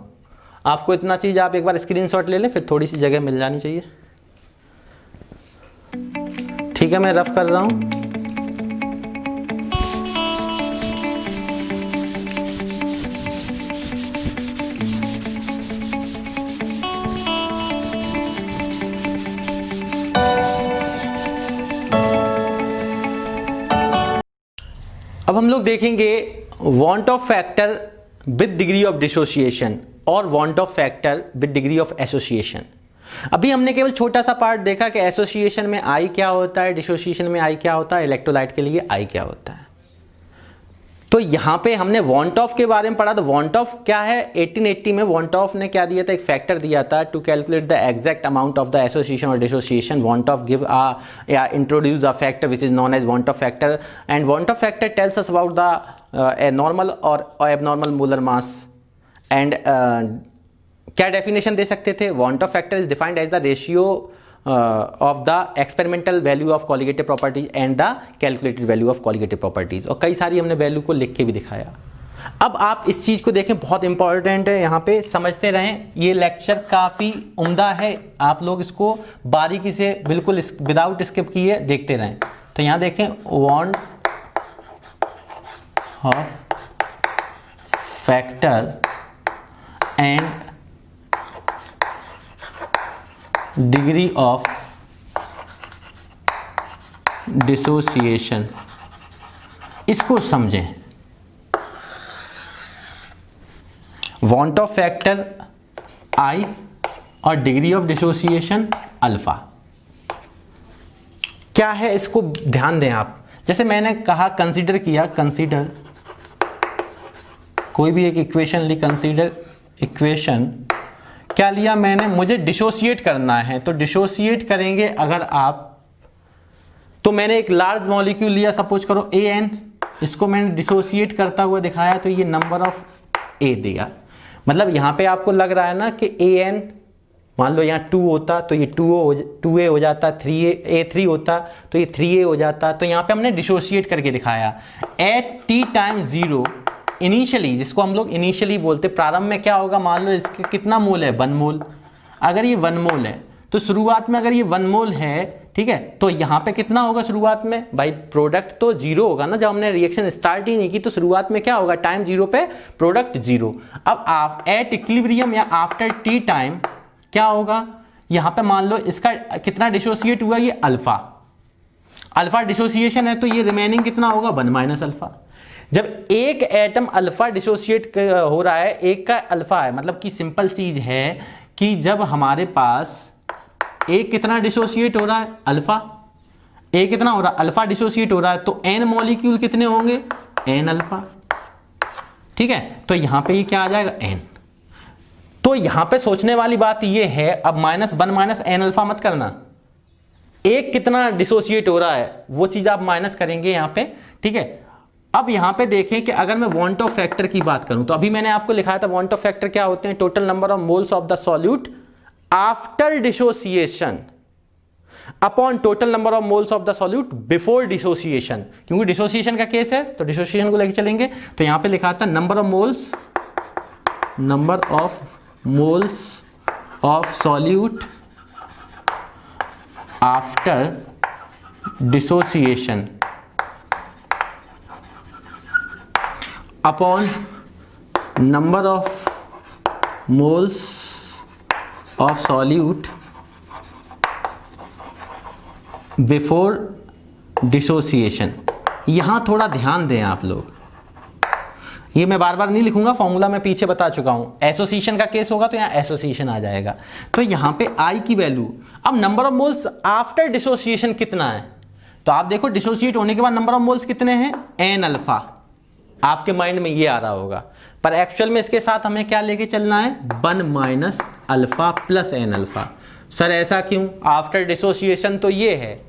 आपको, इतना चीज आप एक बार स्क्रीनशॉट ले लें, फिर थोड़ी सी जगह मिल जानी चाहिए। ठीक है, मैं रफ कर रहा हूं। अब हम लोग देखेंगे van't Hoff factor with degree of dissociation और van't Hoff factor with degree of association. अभी हमने केवल छोटा सा पार्ट देखा कि एसोसिएशन में आई क्या होता है, डिसोसिएशन में आई क्या होता है, इलेक्ट्रोलाइट के लिए आई क्या होता है। तो यहां पे हमने वांट ऑफ के बारे में पढ़ा। तो वांट ऑफ क्या है, 1880 में वांट ऑफ ने क्या दिया था, एक फैक्टर दिया था to calculate the exact amount of the association और डिसोसिएशन। वांट ऑफ गिव या introduce a factor which is known as van't Hoff factor, and van't Hoff factor tells us about the normal और abnormal molar mass. And क्या definition दे सकते थे, van't Hoff factor is defined as the ratio of the experimental value of colligative properties and the calculated value of colligative properties। और कई सारी हमने value को लिख के भी दिखाया। अब आप इस चीज को देखें, बहुत इंपॉर्टेंट है, यहाँ पे समझते रहें। ये लेक्चर काफी उम्दा है, आप लोग इसको बारीकी से बिल्कुल विदाउट स्किप किए देखते रहें। तो यहाँ देखें, want Hoff factor and degree of dissociation, इसको समझें। वांट ऑफ फैक्टर आई और डिग्री ऑफ डिसोसिएशन अल्फा क्या है, इसको ध्यान दें आप। जैसे मैंने कहा, कंसीडर किया, कंसीडर कोई भी एक इक्वेशन ली, कंसीडर इक्वेशन क्या लिया मैंने, मुझे डिसोसिएट करना है। तो डिसोसिएट करेंगे अगर आप, तो मैंने एक लार्ज मॉलिक्यूल लिया, सपोज करो AN, इसको मैंने डिसोसिएट करता हुआ दिखाया, तो ये नंबर ऑफ A दिया। मतलब यहां पे आपको लग रहा है ना कि AN, मान लो यहाँ 2 होता तो ये 2A हो जाता, 3A होता तो ये 3A हो जाता। तो यहाँ पे हमने डिसोसिएट करके दिखाया। एट t टाइम 0 इनिशियली, जिसको हम लोग इनिशियली बोलते, प्रारंभ में क्या होगा, मान लो इसके कितना मोल है, 1 मोल। अगर ये 1 मोल है तो शुरुआत में अगर ये 1 मोल है, ठीक है, तो यहाँ पे कितना होगा शुरुआत में, भाई प्रोडक्ट तो 0 होगा ना। जब हमने रिएक्शन स्टार्ट ही नहीं की तो शुरुआत में क्या होगा, टाइम 0 पे प्रोडक्ट 0। अब एट इक्विलिब्रियम या आफ्टर टी टाइम क्या होगा, यहाँ पे मान लो इसका कितना डिसोसिएट हुआ, ये अल्फा डिसोसिएशन है, तो ये रिमेनिंग कितना होगा, 1 माइनस अल्फा। जब एक एटम अल्फा डिसोसिएट हो रहा है, एक का अल्फा है, मतलब कि सिंपल चीज है कि जब हमारे पास एक कितना डिसोसिएट हो रहा है, अल्फा, एक कितना हो रहा है, अल्फा डिसोसिएट हो रहा है, तो n मॉलिक्यूल कितने होंगे, n अल्फा। ठीक है, तो यहां पे ये क्या आ जाएगा, n। तो यहां पे सोचने वाली बात ये है, अब -1 माइनस n अल्फा मत करना, एक कितना डिसोसिएट हो रहा है वो चीज आप माइनस करेंगे यहां पे। ठीक है, अब यहां पे देखें कि अगर मैं वांट ऑफ फैक्टर की बात करूं, तो अभी मैंने आपको लिखाया था वांट ऑफ फैक्टर क्या होते हैं, total number of moles of the solute after dissociation upon total number of moles of the solute before dissociation. क्योंकि डिसोसिएशन का केस है तो डिसोसिएशन को लेके चलेंगे। तो यहां पे लिखा था number of moles of solute after dissociation upon number of moles of solute before dissociation. यहां थोड़ा ध्यान दें आप लोग, ये मैं बार बार नहीं लिखूंगा, फॉर्मूला मैं पीछे बता चुका हूं। एसोसिएशन का केस होगा तो यहां एसोसिएशन आ जाएगा। तो यहां पे आई की वैल्यू, अब number of moles after dissociation कितना है, तो आप देखो डिसोसिएट होने के बाद नंबर ऑफ मोल्स कितने हैं, एन अल्फा। आपके माइंड में ये आ रहा होगा, पर एक्चुअल में इसके साथ हमें क्या लेके चलना है, 1 minus alpha plus n alpha. Sir ऐसा क्यों, आफ्टर डिसोसिएशन तो ये है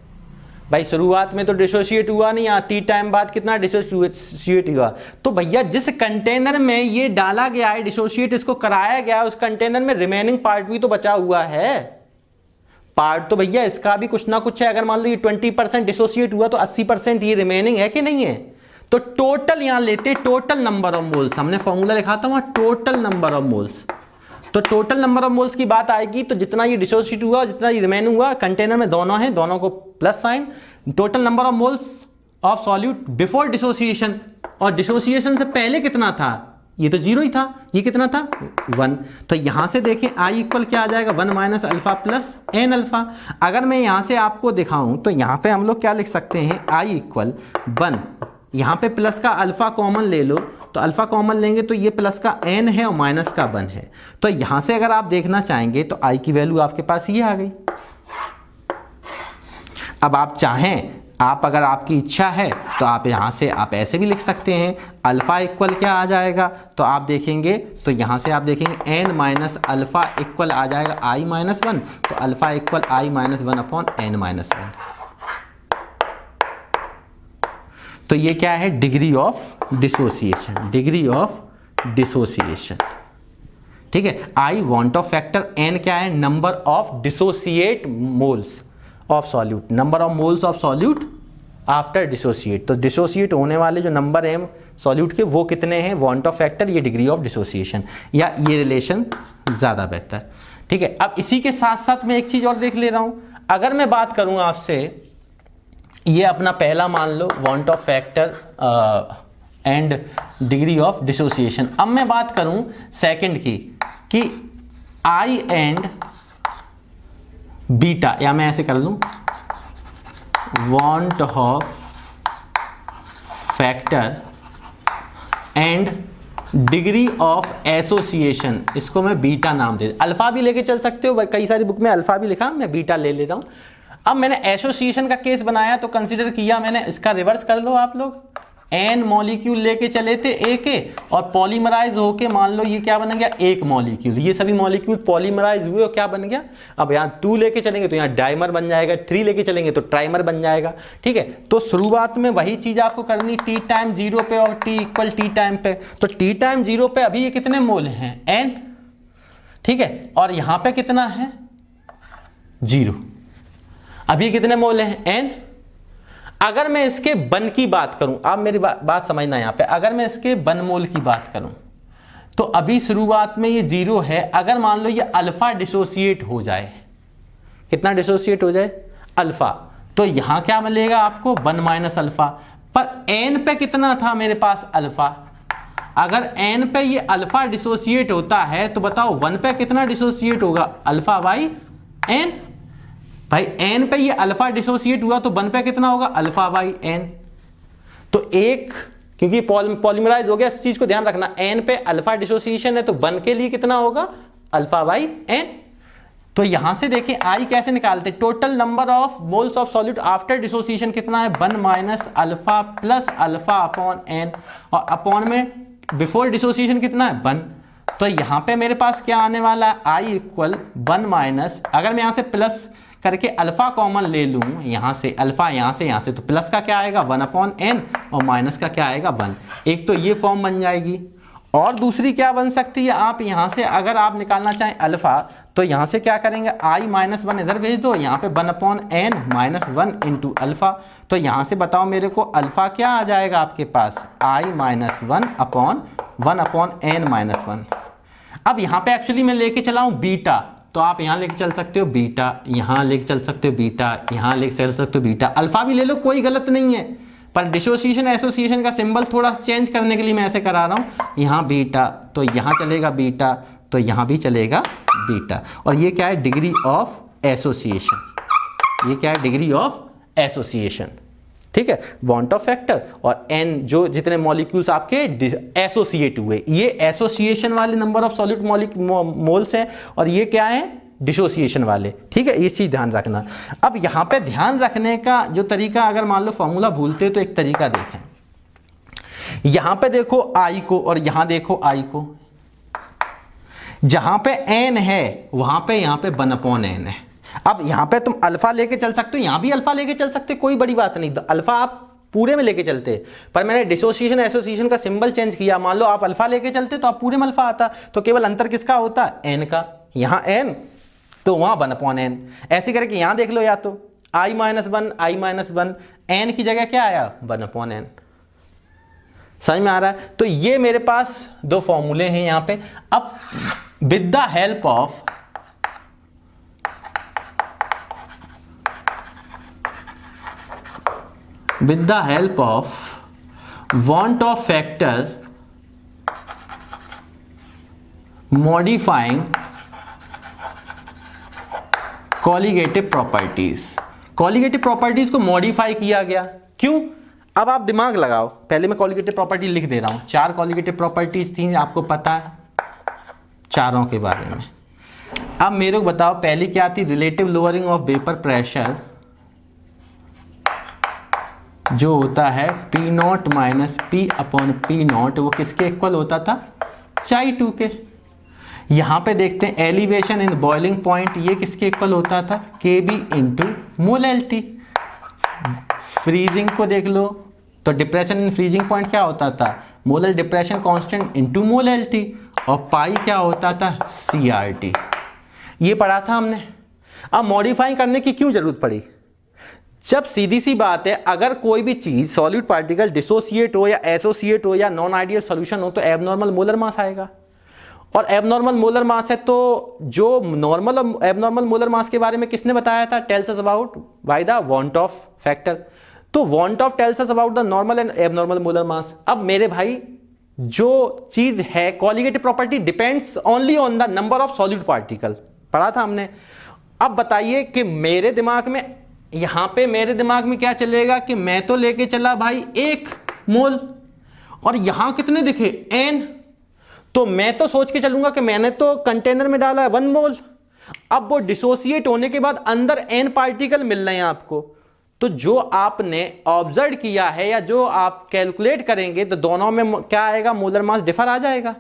भाई, शुरुआत में तो डिसोसिएट हुआ नहीं, आती टाइम बाद कितना डिसोसिएट हुआ। तो भैया जिस कंटेनर में ये डाला गया है डिसोसिएट, इसको कराया गया है, उस कंटेनर में रिमेनिंग पार्ट भी तो बचा हुआ है। पार्ट तो भैया इसका भी कुछ ना कुछ है। अगर मान लो ये 20% डिसोसिएट हुआ तो 80% ये रिमेनिंग है कि नहीं है। तो टोटल यहां लेते, टोटल नंबर ऑफ मोल्स, हमने फॉर्मूला लिखा था वहां, टोटल नंबर ऑफ मोल्स। तो टोटल नंबर ऑफ मोल्स की बात आएगी तो जितना ये डिसोसिएट हुआ जितना ये रिमेन हुआ, कंटेनर में दोनों है, दोनों को plus sign, total number of moles of solute before dissociation, और डिसोसिएशन से पहले कितना था, ये तो 0 ही था, ये कितना था 1। तो यहां से देखें I इक्वल क्या आ जाएगा 1 minus alpha plus n alpha. अगर मैं यहां से आपको दिखाऊं तो यहां पे हम लोग क्या लिख सकते हैं, I इक्वल 1, यहां पे प्लस का अल्फा कॉमन ले लो, तो अल्फा कॉमन लेंगे तो ये प्लस का n है और माइनस का 1 है। तो यहां से अगर आप देखना चाहेंगे तो I की वैल्यू आपके पास ये आ गई। अब आप चाहें, आप अगर आपकी इच्छा है तो आप यहां से आप ऐसे भी लिख सकते हैं, अल्फा इक्वल क्या आ जाएगा, तो आप देखेंगे तो यहां से आप देखेंगे n माइनस अल्फा इक्वल आ जाएगा I माइनस 1, तो alpha equal I minus 1 upon n minus 1। तो ये क्या है, degree of dissociation, degree of dissociation. ठीक है, I want Hoff factor n क्या है, number of dissociate moles of solute, number of moles of solute after dissociate. तो dissociate होने वाले जो नंबर हैं सॉल्यूट के वो कितने हैं, वांट ऑफ फैक्टर, ये डिग्री ऑफ डिसोसिएशन, या ये रिलेशन ज़्यादा बेहतर। ठीक है, अब इसी के साथ साथ मैं एक चीज़ और देख ले रहा हूँ। अगर मैं बात करूँ आपसे, ये अपना पहला मान लो van't Hoff factor and degree of dissociation. अब मैं बात करूँ सेकंड की कि I एंड बीटा, या मैं ऐसे कर लूं want Hoff factor and degree of association, इसको मैं बीटा नाम दे, अल्फा भी लेके चल सकते हो, कई सारी बुक में अल्फा भी लिखा, मैं बीटा ले रहा हूं। अब मैंने एसोसिएशन का केस बनाया तो कंसीडर किया मैंने, इसका रिवर्स कर लो आप लोग, एन मॉलिक्यूल लेके चले थे ए के, और पॉलीमराइज होके मान लो ये क्या बन गया, एक मॉलिक्यूल, ये सभी मॉलिक्यूल पॉलीमराइज हुए और क्या बन गया, अब यहाँ 2 लेके चलेंगे तो यहाँ डाइमर बन जाएगा, 3 लेके चलेंगे तो ट्राइमर बन जाएगा। ठीक है, तो शुरुआत में वही चीज आपको करनी t टाइम 0 पे और t इक्वल t टाइम पे। तो t टाइम 0 पे अभी ये कितने मोल हैं, n, ठीक है, और यहां पे कितना है 0, अभी कितने मोल हैं n। अगर मैं इसके बन की बात करूं, आप मेरी बात समझना यहां पे, अगर मैं इसके बन मोल की बात करूं तो अभी शुरुआत में ये 0 है, अगर मान लो ये अल्फा डिसोसिएट हो जाए, कितना डिसोसिएट हो जाए, अल्फा, तो यहां क्या मिलेगा आपको 1 माइनस अल्फा, पर n पे कितना था मेरे पास अल्फा, अगर n पे ये अल्फा डिसोसिएट होता है तो बताओ 1 पे कितना डिसोसिएट होगा, अल्फा बाई n। भाई n पे ये अल्फा डिसोसिएट हुआ तो 1 पे कितना होगा, अल्फा बाई n। तो एक, क्योंकि पॉलीमराइज हो गया, इस चीज को ध्यान रखना, n पे अल्फा डिसोसिएशन है तो 1 के लिए कितना होगा, अल्फा बाई n। तो यहां से देखिए I कैसे निकालते, total number of moles of solute after dissociation कितना है, 1 minus alpha plus alpha upon n, और अपॉन में बिफोर डिसोसिएशन कितना है 1। तो यहां पे मेरे पास क्या आने वाला है, I इक्वल 1 माइनस, अगर मैं यहां से प्लस करके अल्फा कॉमन ले लूं, यहां से अल्फा, यहां से तो प्लस का क्या आएगा 1 अपॉन n, और माइनस का क्या आएगा 1। एक तो ये फॉर्म बन जाएगी, और दूसरी क्या बन सकती है, आप यहां से अगर आप निकालना चाहें अल्फा तो यहां से क्या करेंगे, I माइनस 1 इधर भेज दो, यहां पे 1 upon n minus 1 into alpha. तो यहां से बताओ मेरे को अल्फा क्या आ जाएगा आपके पास, I minus 1 upon n minus 1। अब यहां पे एक्चुअली मैं लेके चला हूं बीटा, तो आप यहां लेके चल सकते हो बीटा, यहां लेके चल सकते हो बीटा, यहां लेके चल सकते हो बीटा, अल्फा भी ले लो, कोई गलत नहीं है, पर डिसोसिएशन एसोसिएशन का सिंबल थोड़ा चेंज करने के लिए मैं ऐसे करा रहा हूं, यहां बीटा तो यहां चलेगा बीटा, तो यहां भी चलेगा बीटा। और ये क्या है, डिग्री ऑफ एसोसिएशन, ये क्या है, डिग्री ऑफ एसोसिएशन। ठीक है, वांट ऑफ फैक्टर और n, जो जितने मॉलिक्यूल्स आपके एसोसिएट हुए, ये एसोसिएशन वाले नंबर ऑफ सॉल्यूट मोल्स हैं, और ये क्या है, डिसोसिएशन वाले। ठीक है, ये चीज ध्यान रखना। अब यहां पे ध्यान रखने का जो तरीका, अगर मान लो फॉर्मूला भूलते तो एक तरीका देखें, यहां पे देखो I को और यहां देखो I को, जहां पे n है वहां पे यहां पे 1 अपॉन n है। अब यहां पे तुम अल्फा लेके चल सकते हो, यहां भी अल्फा लेके चल सकते हो, कोई बड़ी बात नहीं, तो अल्फा आप पूरे में लेके चलते, पर मैंने डिसोसिएशन एसोसिएशन का सिंबल चेंज किया, मान लो आप अल्फा लेके चलते तो आप पूरे में अल्फा आता, तो केवल अंतर किसका होता, n का, यहां n तो वहां 1 अपॉन n। ऐसे करके यहां देख लो, या तो I माइनस 1 n की जगह क्या आया 1 अपॉन n। समझ में आ रहा है? तो ये मेरे पास दो फॉर्मूले हैं यहां पे। अब with the help of want of factor modifying colligative properties, colligative properties को मॉडिफाई किया गया। क्यों? अब आप दिमाग लगाओ, पहले मैं colligative प्रॉपर्टी लिख दे रहा हूं। 4 colligative प्रॉपर्टीज थी, आपको पता है चारों के बारे में। अब मेरे को बताओ पहली क्या थी? Relative lowering of vapour pressure जो होता है P0 minus P upon P0, वो किसके इक्वल होता था? Chi2 के। यहां पे देखते हैं एलिवेशन इन बॉइलिंग पॉइंट, ये किसके इक्वल होता था? Kb into molality. फ्रीजिंग को देख लो तो डिप्रेशन इन फ्रीजिंग पॉइंट क्या होता था? Molar depression constant into molality. और पाई क्या होता था? CRT। ये पढ़ा था हमने। अब मॉडिफाई करने की क्यों जरूरत पड़ी? जब सीधी सी बात है, अगर कोई भी चीज सॉलिड पार्टिकल डिसोसिएट हो या एसोसिएट हो या नॉन आइडियल सॉल्यूशन हो तो एबनॉर्मल मोलर मास आएगा। और एबनॉर्मल मोलर मास है तो जो नॉर्मल और एबनॉर्मल मोलर मास के बारे में किसने बताया था? Tells us about by the van't Hoff factor. तो van't Hoff tells us about the normal and abnormal molar mass. अब मेरे भाई जो चीज है colligative property depends only on the number of solid particle, पढ़ा था हमने। अब बताइए कि मेरे दिमाग में, यहां पे मेरे दिमाग में क्या चलेगा कि मैं तो लेके चला भाई 1 मोल और यहां कितने दिखे? n। तो मैं तो सोच के चलूंगा कि मैंने तो कंटेनर में डाला है 1 मोल। अब वो डिसोसिएट होने के बाद अंदर n पार्टिकल मिल रहे हैं आपको, तो जो आपने ऑब्जर्व किया है या जो आप कैलकुलेट करेंगे तो दोनों में क्या आएगा? मोलर मास डिफर आ जाएगा।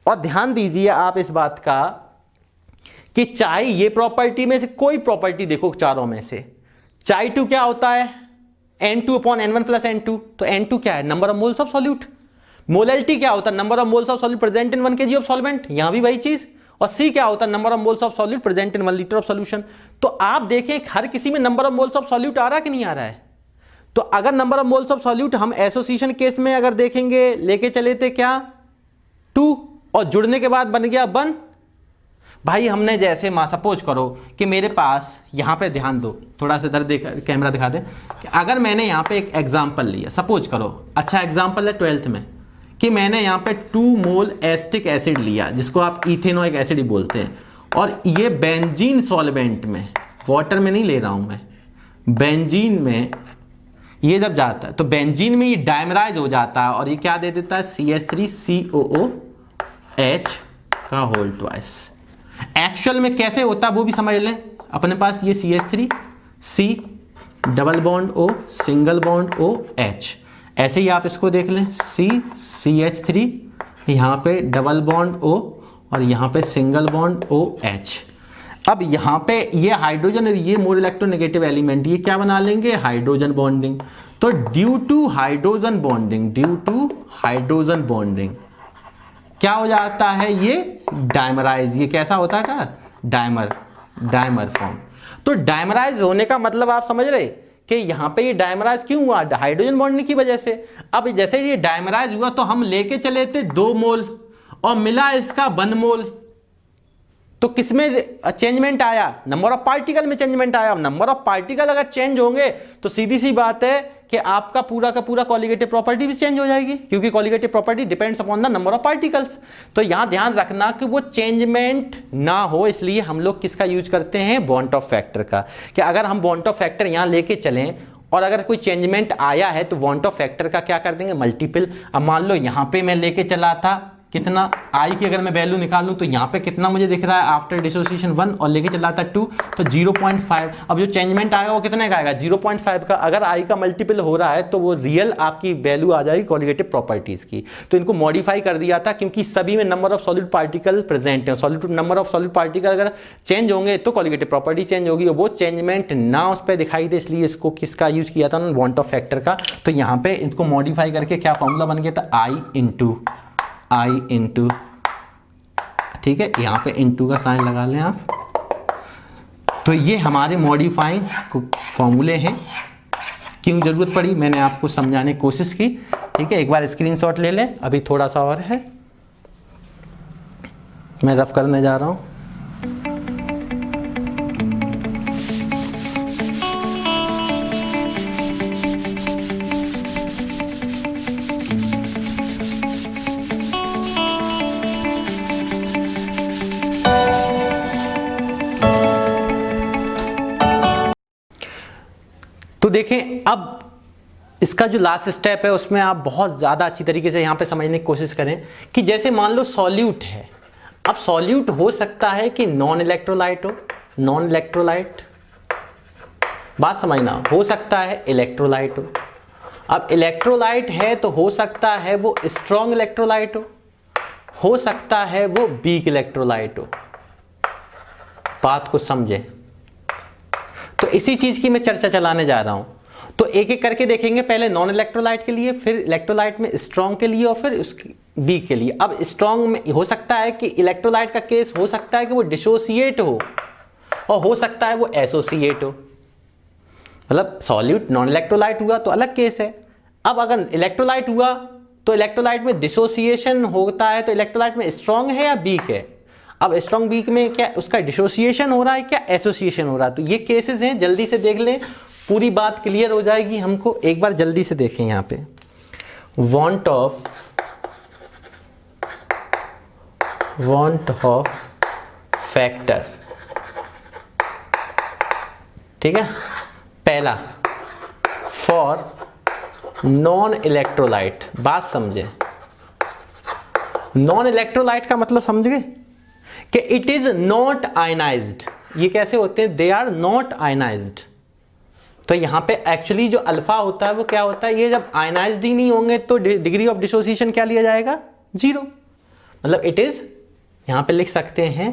और ध्यान दीजिए आप इस बात का कि चाहे ये प्रॉपर्टी में से कोई प्रॉपर्टी देखो चारों में से, Chi2 क्या होता है? N2 upon N1 plus N2। तो N2 क्या है? Number of moles of solute. Molality क्या होता है? Number of moles of solute present in 1 kg of solvent, यहां भी वही चीज। और C क्या होता है? Number of moles of solute present in 1 litre of solution. तो आप देखें हर किसी में number of moles of solute आ रहा है कि नहीं आ रहा है? तो अगर number of moles of solute हम एसोसिएशन केस में अगर देखेंगे, लेके चले थे क्या 2 और जुड़ने के बाद बन गया 1। भाई हमने जैसे सपोज करो कि मेरे पास यहां पे ध्यान दो, थोड़ा सा इधर कैमरा दिखा दे कि अगर मैंने यहां पे एक एग्जांपल लिया, सपोज करो अच्छा एग्जांपल है 12th में, कि मैंने यहां पे 2 मोल एसिटिक एसिड लिया जिसको आप इथेनोइक एसिड ही बोलते हैं, और ये बेंजीन सॉल्वेंट में, वाटर में नहीं ले रहा हूं मैं, बेंजीन में ये जब जाता है तो बेंजीन में ये डायमराइज हो जाता है और ये क्या दे देता है? CH3COOH का होल ट्वाइस। एक्चुअल में कैसे होता है वो भी समझ लें। अपने पास ये CH3 C double bond O single bond OH, ऐसे ही आप इसको देख लें CH3 यहाँ पे डबल बॉन्ड O और यहाँ पे सिंगल बॉन्ड OH। अब यहाँ पे ये हाइड्रोजन और ये मोर इलेक्ट्रोनेगेटिव एलिमेंट ये क्या बना लेंगे? Hydrogen bonding. तो ड्यू टू हाइड्रोजन बॉन्डिंग क्या हो जाता है? ये डायमराइज। ये कैसा होता है? क्या? Dimer form. तो डायमराइज होने का मतलब आप समझ रहे कि यहां पे ये डायमराइज क्यों हुआ? हाइड्रोजन बॉन्डिंग की वजह से। अब जैसे ये डायमराइज हुआ तो हम लेके चले थे 2 मोल और मिला इसका 1 मोल, तो किसमें चेंजमेंट आया? नंबर ऑफ पार्टिकल में चेंजमेंट आया। नंबर ऑफ पार्टिकल अगर चेंज होंगे तो सीधी सी बात है कि आपका पूरा का पूरा कॉलिगेटिव प्रॉपर्टी भी चेंज हो जाएगी, क्योंकि colligative property depends upon the number of particles. तो यहां ध्यान रखना कि वो चेंजमेंट ना हो, इसलिए हम लोग किसका यूज करते हैं? बॉन्ट ऑफ फैक्टर का। कि अगर हम बॉन्ट ऑफ फैक्टर यहां लेके चलें और अगर कोई चेंजमेंट आया है तो बॉन्ट ऑफ फैक्टर का क्या कर देंगे? मल्टीपल। अब मान लो यहां पे मैं लेके चला था कितना, आई की अगर मैं वैल्यू निकालूं तो यहाँ पे कितना मुझे दिख रहा है आफ्टर डिसोसिएशन 1 और लेके चला था 2, तो 0.5। अब जो चेंजमेंट आएगा वो कितने का आएगा? 0.5 का। अगर आई का मल्टीपल हो रहा है तो वो रियल आपकी वैल्यू आ जाएगी कॉलिगेटिव प्रॉपर्टीज की। तो इनको मॉडिफाई कर दिया था क्योंकि सभी में number of solid particle present है। नंबर ऑफ सॉलिड पार्टिकल अगर चेंज होंगे तो कॉलिगेटिव प्रॉपर्टी चेंज होगी, और वो चेंजमेंट ना उस पर दिखाई दे, इसलिए इसको किसका यूज किया था? बॉन्ट ऑफ फैक्टर का। तो यहाँ पे इसको मॉडिफाई करके क्या फॉर्मूला बन गया था? I इंटू, ठीक है, यहां पे इनटू का साइन लगा लें आप। तो ये हमारे मॉडिफाइंग फॉर्मूले हैं। क्यों जरूरत पड़ी मैंने आपको समझाने की कोशिश की ठीक है, एक बार स्क्रीनशॉट ले लें, अभी थोड़ा सा और है, मैं रफ करने जा रहा हूं। तो देखें, अब इसका जो लास्ट स्टेप है उसमें आप बहुत ज़्यादा अच्छी तरीके से यहाँ पे समझने की कोशिश करें कि जैसे मान लो सॉल्यूट है। अब सॉल्यूट हो सकता है कि नॉन इलेक्ट्रोलाइट हो, नॉन इलेक्ट्रोलाइट, बात समझना, हो सकता है इलेक्ट्रोलाइट हो। अब इलेक्ट्रोलाइट है तो हो सकता है वो स्ट्रॉन्ग इलेक्ट्रोलाइट हो सकता है वो वीक इलेक्ट्रोलाइट हो। बात को समझें। तो इसी चीज की मैं चर्चा चलाने जा रहा हूं। तो एक एक करके देखेंगे, पहले नॉन इलेक्ट्रोलाइट के लिए, फिर इलेक्ट्रोलाइट में स्ट्रॉन्ग के लिए और फिर उसकी वीक के लिए। अब स्ट्रॉन्ग में हो सकता है कि इलेक्ट्रोलाइट का केस हो सकता है कि वो डिसोसिएट हो और हो सकता है वो एसोसिएट हो। मतलब सॉल्यूट नॉन इलेक्ट्रोलाइट हुआ तो अलग केस है। अब अगर इलेक्ट्रोलाइट हुआ तो इलेक्ट्रोलाइट में डिसोसिएशन होता है, तो इलेक्ट्रोलाइट में स्ट्रॉन्ग है या वीक है। अब स्ट्रॉन्ग वीक में क्या उसका डिसोसिएशन हो रहा है, क्या एसोसिएशन हो रहा है। तो ये केसेस हैं, जल्दी से देख लें, पूरी बात क्लियर हो जाएगी हमको। एक बार जल्दी से देखें यहां पे, वांट ऑफ फैक्टर, ठीक है। पहला फॉर नॉन इलेक्ट्रोलाइट, बात समझे। नॉन इलेक्ट्रोलाइट का मतलब समझ गए कि इट इज नॉट आयनाइज्ड। ये कैसे होते हैं, दे आर नॉट आयनाइज्ड। तो यहां पे एक्चुअली जो अल्फा होता है वो क्या होता है, ये जब आयनाइज्ड ही नहीं होंगे तो डिग्री ऑफ डिसोसिएशन क्या लिया जाएगा, 0। मतलब इट इज, यहां पे लिख सकते हैं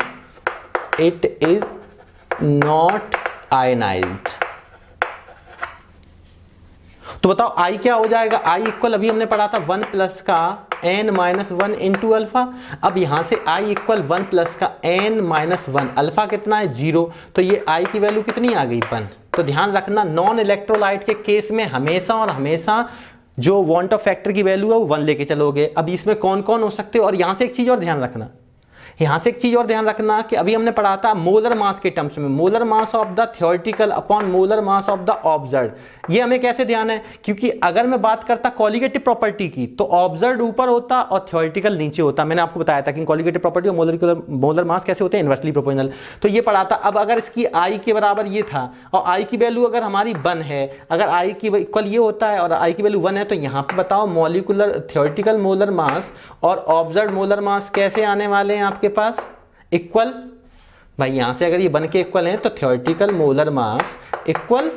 इट इज नॉट आयनाइज्ड। तो बताओ आई क्या हो जाएगा, आई इक्वल, अभी हमने पढ़ा था 1 प्लस का n-1 इंटू अल्फा। अब यहां से i इक्वल 1 प्लस का n-1, अल्फा कितना है, 0। तो ये i की वैल्यू कितनी आ गई, 1। तो ध्यान रखना, नॉन इलेक्ट्रोलाइट के केस में हमेशा और हमेशा जो वांट ऑफ फैक्टर की वैल्यू है वो 1 लेके चलोगे। अब इसमें कौन कौन हो सकते हैं, और यहां से एक चीज और ध्यान रखना, यहां से एक चीज और ध्यान रखना कि अभी हमने पढ़ा था मोलर मास के टर्म्स में, molar mass of the theoretical upon molar mass of the observed. ये हमें कैसे ध्यान है, क्योंकि अगर मैं बात करता कॉलिगेटिव प्रॉपर्टी की तो ऑब्जर्व्ड ऊपर होता और थ्योरेटिकल नीचे होता। मैंने आपको बताया था कि कॉलिगेटिव प्रॉपर्टी और मोलर मास कैसे होते हैं, इनवर्सली प्रोपोर्शनल। तो ये पढ़ा था। अब अगर इसकी आई के बराबर ये था और आई की वैल्यू अगर हमारी 1 है, अगर आई की इक्वल ये होता है और आई की वैल्यू 1 है, तो यहां पर बताओ मॉलिक्यूलर थ्योरेटिकल मोलर मास और ऑब्जर्व्ड मोलर मास कैसे आने वाले हैं आपके पास, इक्वल। भाई यहां से अगर ये बन के इक्वल है तो theoretical molar mass equal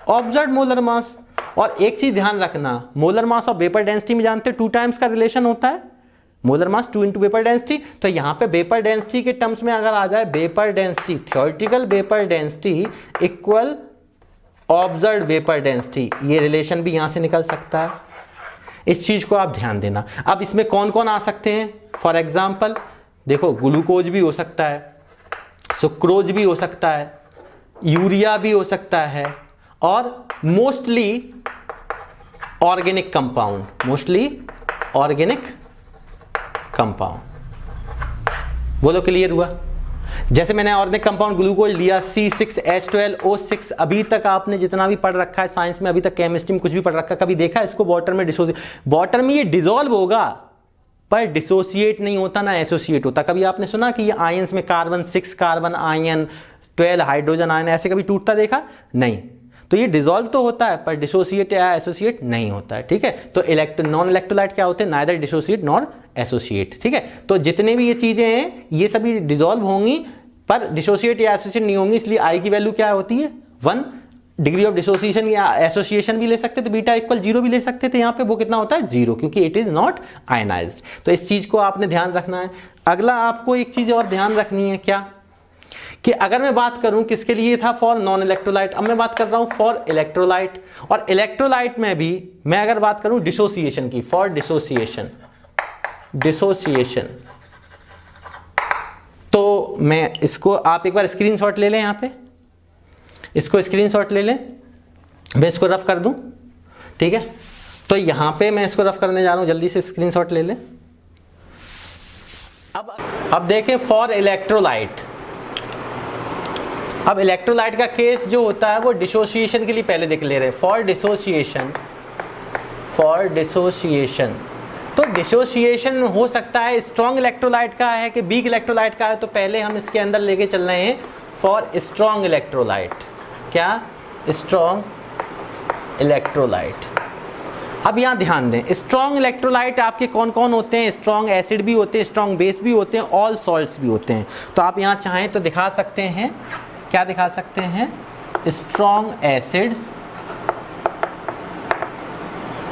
observed molar mass. और एक चीज ध्यान रखना, मोलर मास और वेपर डेंसिटी में जानते हो 2 टाइम्स का रिलेशन होता है, molar mass 2 into vapour density. तो यहां पे वेपर डेंसिटी के टर्म्स में अगर आ जाए vapour density, theoretical vapour density equal observed vapour density, ये रिलेशन भी यहां से निकल सकता है। इस चीज को आप ध्यान देना। अब इसमें कौन कौन आ सकते हैं, फॉर एग्जाम्पल देखो, ग्लूकोज भी हो सकता है, सुक्रोज भी हो सकता है, यूरिया भी हो सकता है, और mostly organic compound, mostly organic compound. बोलो क्लियर हुआ। जैसे मैंने ऑर्गेनिक कंपाउंड ग्लूकोज लिया, C6H12O6, अभी तक आपने जितना भी पढ़ रखा है साइंस में, अभी तक केमिस्ट्री में कुछ भी पढ़ रखा है, कभी देखा इसको वाटर में वाटर में ये डिसॉल्व होगा पर डिसोसिएट नहीं होता ना एसोसिएट होता। कभी आपने सुना कि ये आयंस में carbon 6 carbon ion, 12 hydrogen ion ऐसे कभी टूटता देखा, नहीं। तो ये डिसॉल्व तो होता है पर डिसोसिएट या एसोसिएट नहीं होता है, ठीक है। तो नॉन इलेक्ट्रोलाइट क्या होते हैं, नाइदर डिसोसिएट नॉर एसोसिएट, ठीक है। तो जितने भी ये चीजें हैं ये सभी डिसॉल्व होंगी पर डिसोसिएट या एसोसिएट नहीं होंगी, इसलिए आई की वैल्यू क्या होती है, 1। डिग्री ऑफ डिसोसिएशन या एसोसिएशन भी ले सकते थे, बीटा इक्वल 0 भी ले सकते थे, यहाँ पे वो कितना होता है, 0, क्योंकि इट इज नॉट आयनाइज्ड। तो इस चीज को आपने ध्यान रखना है। अगला आपको एक चीज और ध्यान रखनी है, क्या कि अगर मैं बात करूं किसके लिए था, फॉर नॉन इलेक्ट्रोलाइट, अब मैं बात कर रहा हूं फॉर इलेक्ट्रोलाइट। और इलेक्ट्रोलाइट में भी मैं अगर बात करूं डिसोसिएशन की, फॉर डिसोसिएशन, तो मैं इसको, आप एक बार स्क्रीनशॉट ले लें, यहां पे इसको स्क्रीनशॉट ले लें, मैं इसको रफ कर दूं, ठीक है। तो यहां पे मैं इसको रफ करने जा रहा हूं, जल्दी से स्क्रीनशॉट ले लें। अब देखें फॉर इलेक्ट्रोलाइट। अब इलेक्ट्रोलाइट का केस जो होता है वो डिसोसिएशन के लिए पहले देख ले रहे हैं। फॉर डिसोसिएशन तो डिसोसिएशन हो सकता है स्ट्रॉन्ग इलेक्ट्रोलाइट का है कि वीक इलेक्ट्रोलाइट का है, तो पहले हम इसके अंदर लेके चल रहे हैं फॉर स्ट्रॉन्ग इलेक्ट्रोलाइट। क्या? Strong electrolyte. अब यहाँ ध्यान दें, स्ट्रॉन्ग इलेक्ट्रोलाइट आपके कौन कौन होते हैं? स्ट्रॉन्ग एसिड भी होते हैं, स्ट्रॉन्ग बेस भी होते हैं, ऑल सॉल्ट्स भी होते हैं। तो आप यहाँ चाहें तो दिखा सकते हैं, क्या दिखा सकते हैं? Strong acid.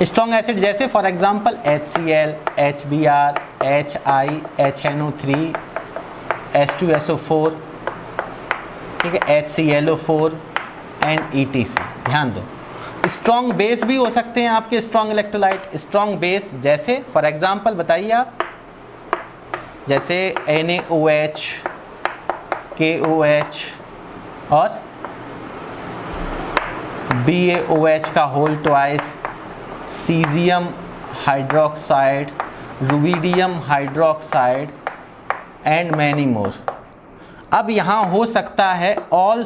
स्ट्रॉन्ग एसिड जैसे for example HCl, HBr, HI, HNO3, H2SO4, ठीक है, HClO4 एंड ETC। ध्यान दो, स्ट्रॉन्ग बेस भी हो सकते हैं आपके स्ट्रॉन्ग इलेक्ट्रोलाइट। स्ट्रॉन्ग बेस जैसे फॉर एग्जांपल बताइए आप, जैसे NaOH, KOH और BaOH का whole twice, caesium hydroxide, rubidium hydroxide and many more. अब यहाँ हो सकता है ऑल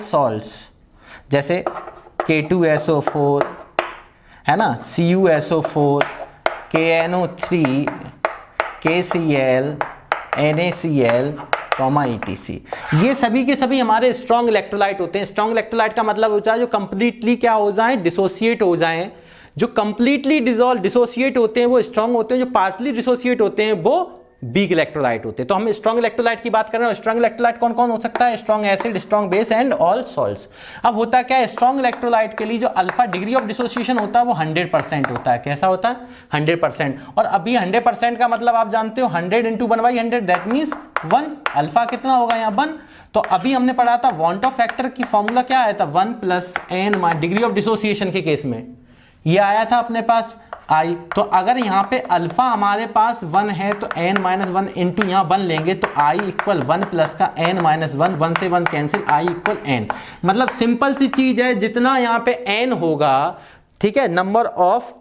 सॉल्ट्स जैसे K2SO4 है ना, CuSO4, KNO3, KCl, NaCl, ETC। ये सभी के सभी हमारे स्ट्रॉन्ग इलेक्ट्रोलाइट होते हैं। स्ट्रॉन्ग इलेक्ट्रोलाइट का मतलब होता है जो कंप्लीटली क्या हो जाए? डिसोसिएट हो जाएं। जो कंप्लीटली डिसोसिएट होते हैं वो स्ट्रॉन्ग होते हैं, जो पार्शली डिसोसिएट होते हैं वो वीक इलेक्ट्रोलाइट होते हैं। तो हम स्ट्रॉन्ग इलेक्ट्रोलाइट की बात कर रहे हैं। स्ट्रॉन्ग इलेक्ट्रोलाइट कौन कौन हो सकता है? Strong acid, strong base and all salts. अब होता क्या है, स्ट्रॉन्ग इलेक्ट्रोलाइट के लिए जो अल्फा डिग्री ऑफ डिसोसिएशन होता है वो 100% होता है। कैसा होता है? 100%। और अभी 100% का मतलब आप जानते हो 100 × 1/100 दैट मीन्स 1। अल्फा कितना होगा यहाँ? 1। तो अभी हमने पढ़ा था वॉन्ट ऑफ फैक्टर की फॉर्मूला क्या आया था? 1 + n डिग्री ऑफ डिसोसिएशन के केस में ये आया था अपने पास I। तो अगर यहाँ पे अल्फा हमारे पास 1 है तो n-1 इंटू यहाँ 1 लेंगे तो I = 1 + का n-1, 1 से 1 कैंसिल, I = n। मतलब सिंपल सी चीज है, जितना यहाँ पे n होगा, ठीक है, number of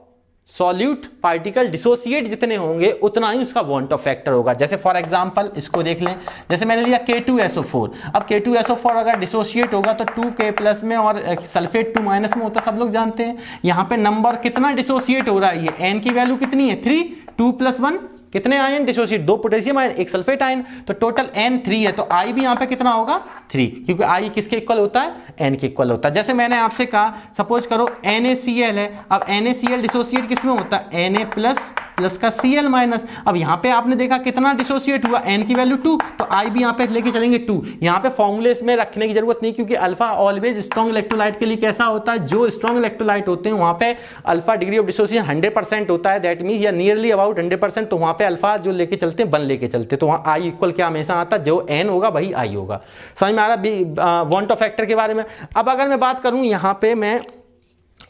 solute particle dissociate जितने होंगे उतना ही उसका वॉन्ट ऑफ फैक्टर होगा। जैसे फॉर एग्जांपल इसको देख लें, जैसे मैंने लिया K2SO4। अब K2SO4 अगर डिसोसिएट होगा तो 2K+ में और सल्फेट 2- में होता, सब लोग जानते हैं। यहाँ पे नंबर कितना डिसोसिएट हो रहा है? ये n की वैल्यू कितनी है? 3। 2 + 1 कितने ion dissociate? 2 potassium ion, 1 sulphate ion, तो टोटल n 3 है। तो I भी यहाँ पे कितना होगा? 3, क्योंकि I किसके इक्वल होता है? n के इक्वल होता है। जैसे मैंने आपसे कहा, सपोज करो NaCl है। अब NaCl डिसोसिएट किसमें होता है? Na+ का Cl-। अब यहाँ पे आपने देखा कितना डिसोसिएट हुआ? n की वैल्यू 2, तो I भी यहाँ पे लेके चलेंगे 2। यहाँ पे फॉर्मूले में रखने की जरूरत नहीं, क्योंकि अल्फा ऑलवेज स्ट्रॉन्ग इलेक्ट्रोलाइट के लिए कैसा होता है? जो स्ट्रॉन्ग इलेक्ट्रोलाइट होते हैं वहाँ पे अल्फा डिग्री ऑफ डिसोसिएशन 100% होता है, दैट मीन या नियरली अबाउट 100%। तो वहाँ पे अल्फा जो लेके चलते हैं 1 लेके चलते, तो वहाँ I इक्वल क्या हमेशा आता है? जो n होगा वही I होगा। समझ में आ रहा वॉन्ट ऑफ फैक्टर के बारे में? अब अगर मैं बात करूं यहाँ पे,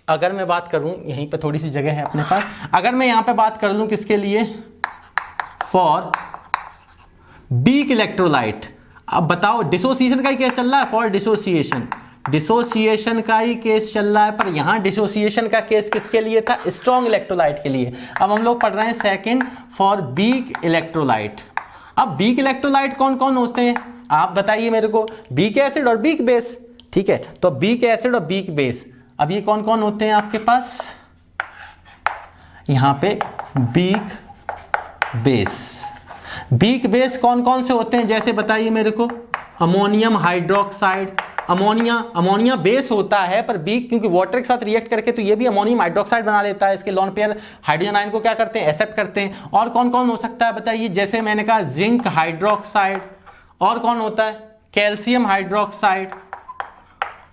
अगर मैं बात करूं, यहीं पे थोड़ी सी जगह है अपने पास, अगर मैं यहाँ पे बात कर लूं किसके लिए? For weak electrolyte. अब बताओ डिसोसिएशन का ही केस चल रहा है। फॉर डिसोसिएशन का ही केस चल रहा है, पर यहां डिसोसिएशन का केस किसके लिए था? स्ट्रॉन्ग इलेक्ट्रोलाइट के लिए। अब हम लोग पढ़ रहे हैं सेकंड, फॉर वीक इलेक्ट्रोलाइट। अब वीक इलेक्ट्रोलाइट कौन कौन होते हैं आप बताइए मेरे को? वीक एसिड और वीक बेस, ठीक है। तो वीक एसिड और वीक बेस, अब ये कौन कौन होते हैं आपके पास? यहां पे वीक बेस कौन कौन से होते हैं? जैसे बताइए मेरे को। अमोनियम हाइड्रोक्साइड, अमोनिया बेस होता है, पर वीक क्योंकि वाटर के साथ रिएक्ट करके तो ये भी अमोनियम हाइड्रोक्साइड बना लेता है। इसके लोन पेयर हाइड्रोजन आयन को क्या करते हैं? एक्सेप्ट करते हैं। और कौन कौन हो सकता है बताइए? जैसे मैंने कहा जिंक हाइड्रोक्साइड, और कौन होता है? कैल्शियम हाइड्रोक्साइड,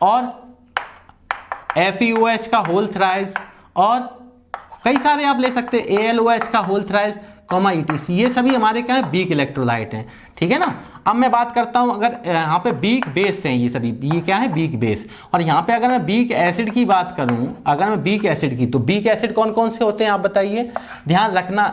और FeOH का होल थ्राइस, और कई सारे आप ले सकते हैं, AlOH का होल थ्राइस, ETC। ये सभी हमारे क्या है? वीक इलेक्ट्रोलाइट हैं, ठीक है ना। अब मैं बात करता हूं, अगर यहाँ पे वीक बेस हैं ये सभी, ये क्या है? Weak base. और यहाँ पे अगर मैं वीक एसिड की बात करूं, अगर मैं वीक एसिड की, तो वीक एसिड कौन कौन से होते हैं आप बताइए? ध्यान रखना,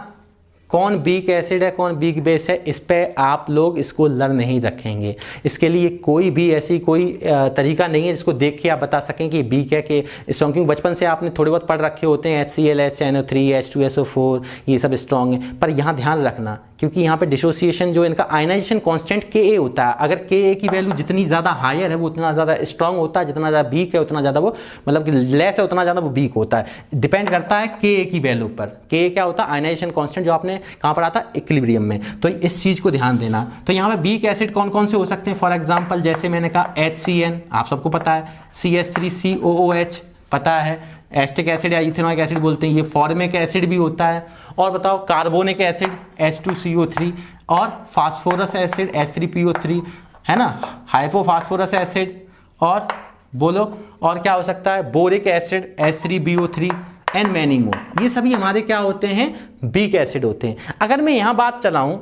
कौन वीक एसिड है कौन वीक बेस है, इस पे आप लोग इसको लर्न नहीं रखेंगे। इसके लिए कोई भी ऐसी कोई तरीका नहीं है जिसको देख के आप बता सकें कि वीक है कि स्ट्रॉन्ग, क्योंकि बचपन से आपने थोड़े बहुत पढ़ रखे होते हैं HCl, HNO3, H2SO4 ये सब स्ट्रॉन्ग है। पर यहाँ ध्यान रखना, क्योंकि यहाँ पे डिसोसिएशन जो इनका आयनाइजेशन कांस्टेंट Ka होता है, अगर Ka की वैल्यू जितनी ज़्यादा हायर है वो उतना ज़्यादा स्ट्रॉन्ग होता है, जितना ज़्यादा वीक है उतना ज़्यादा वो मतलब कि लेस है उतना ज़्यादा वो वीक होता है। डिपेंड करता है Ka की वैल्यू पर। Ka क्या होता है? आयनाइजेशन कांस्टेंट, जो आपने कहाँ पढ़ा था? इक्विलिब्रियम में। तो इस चीज़ को ध्यान देना। तो यहाँ पे वीक एसिड कौन कौन से हो सकते हैं? फॉर एग्जाम्पल जैसे मैंने कहा HCN, आप सबको पता है, CH3COOH पता है, एस्टिक एसिड या इथेनॉइक एसिड बोलते हैं, ये फॉर्मिक एसिड भी होता है। और बताओ कार्बोनिक एसिड H2CO3, और फास्फोरस एसिड H3PO3, है ना, हाइपोफास्फोरस एसिड, और बोलो और क्या हो सकता है? Boric acid H3BO3 and many मोर। ये सभी हमारे क्या होते हैं? वीक एसिड होते हैं। अगर मैं यहाँ बात चलाऊं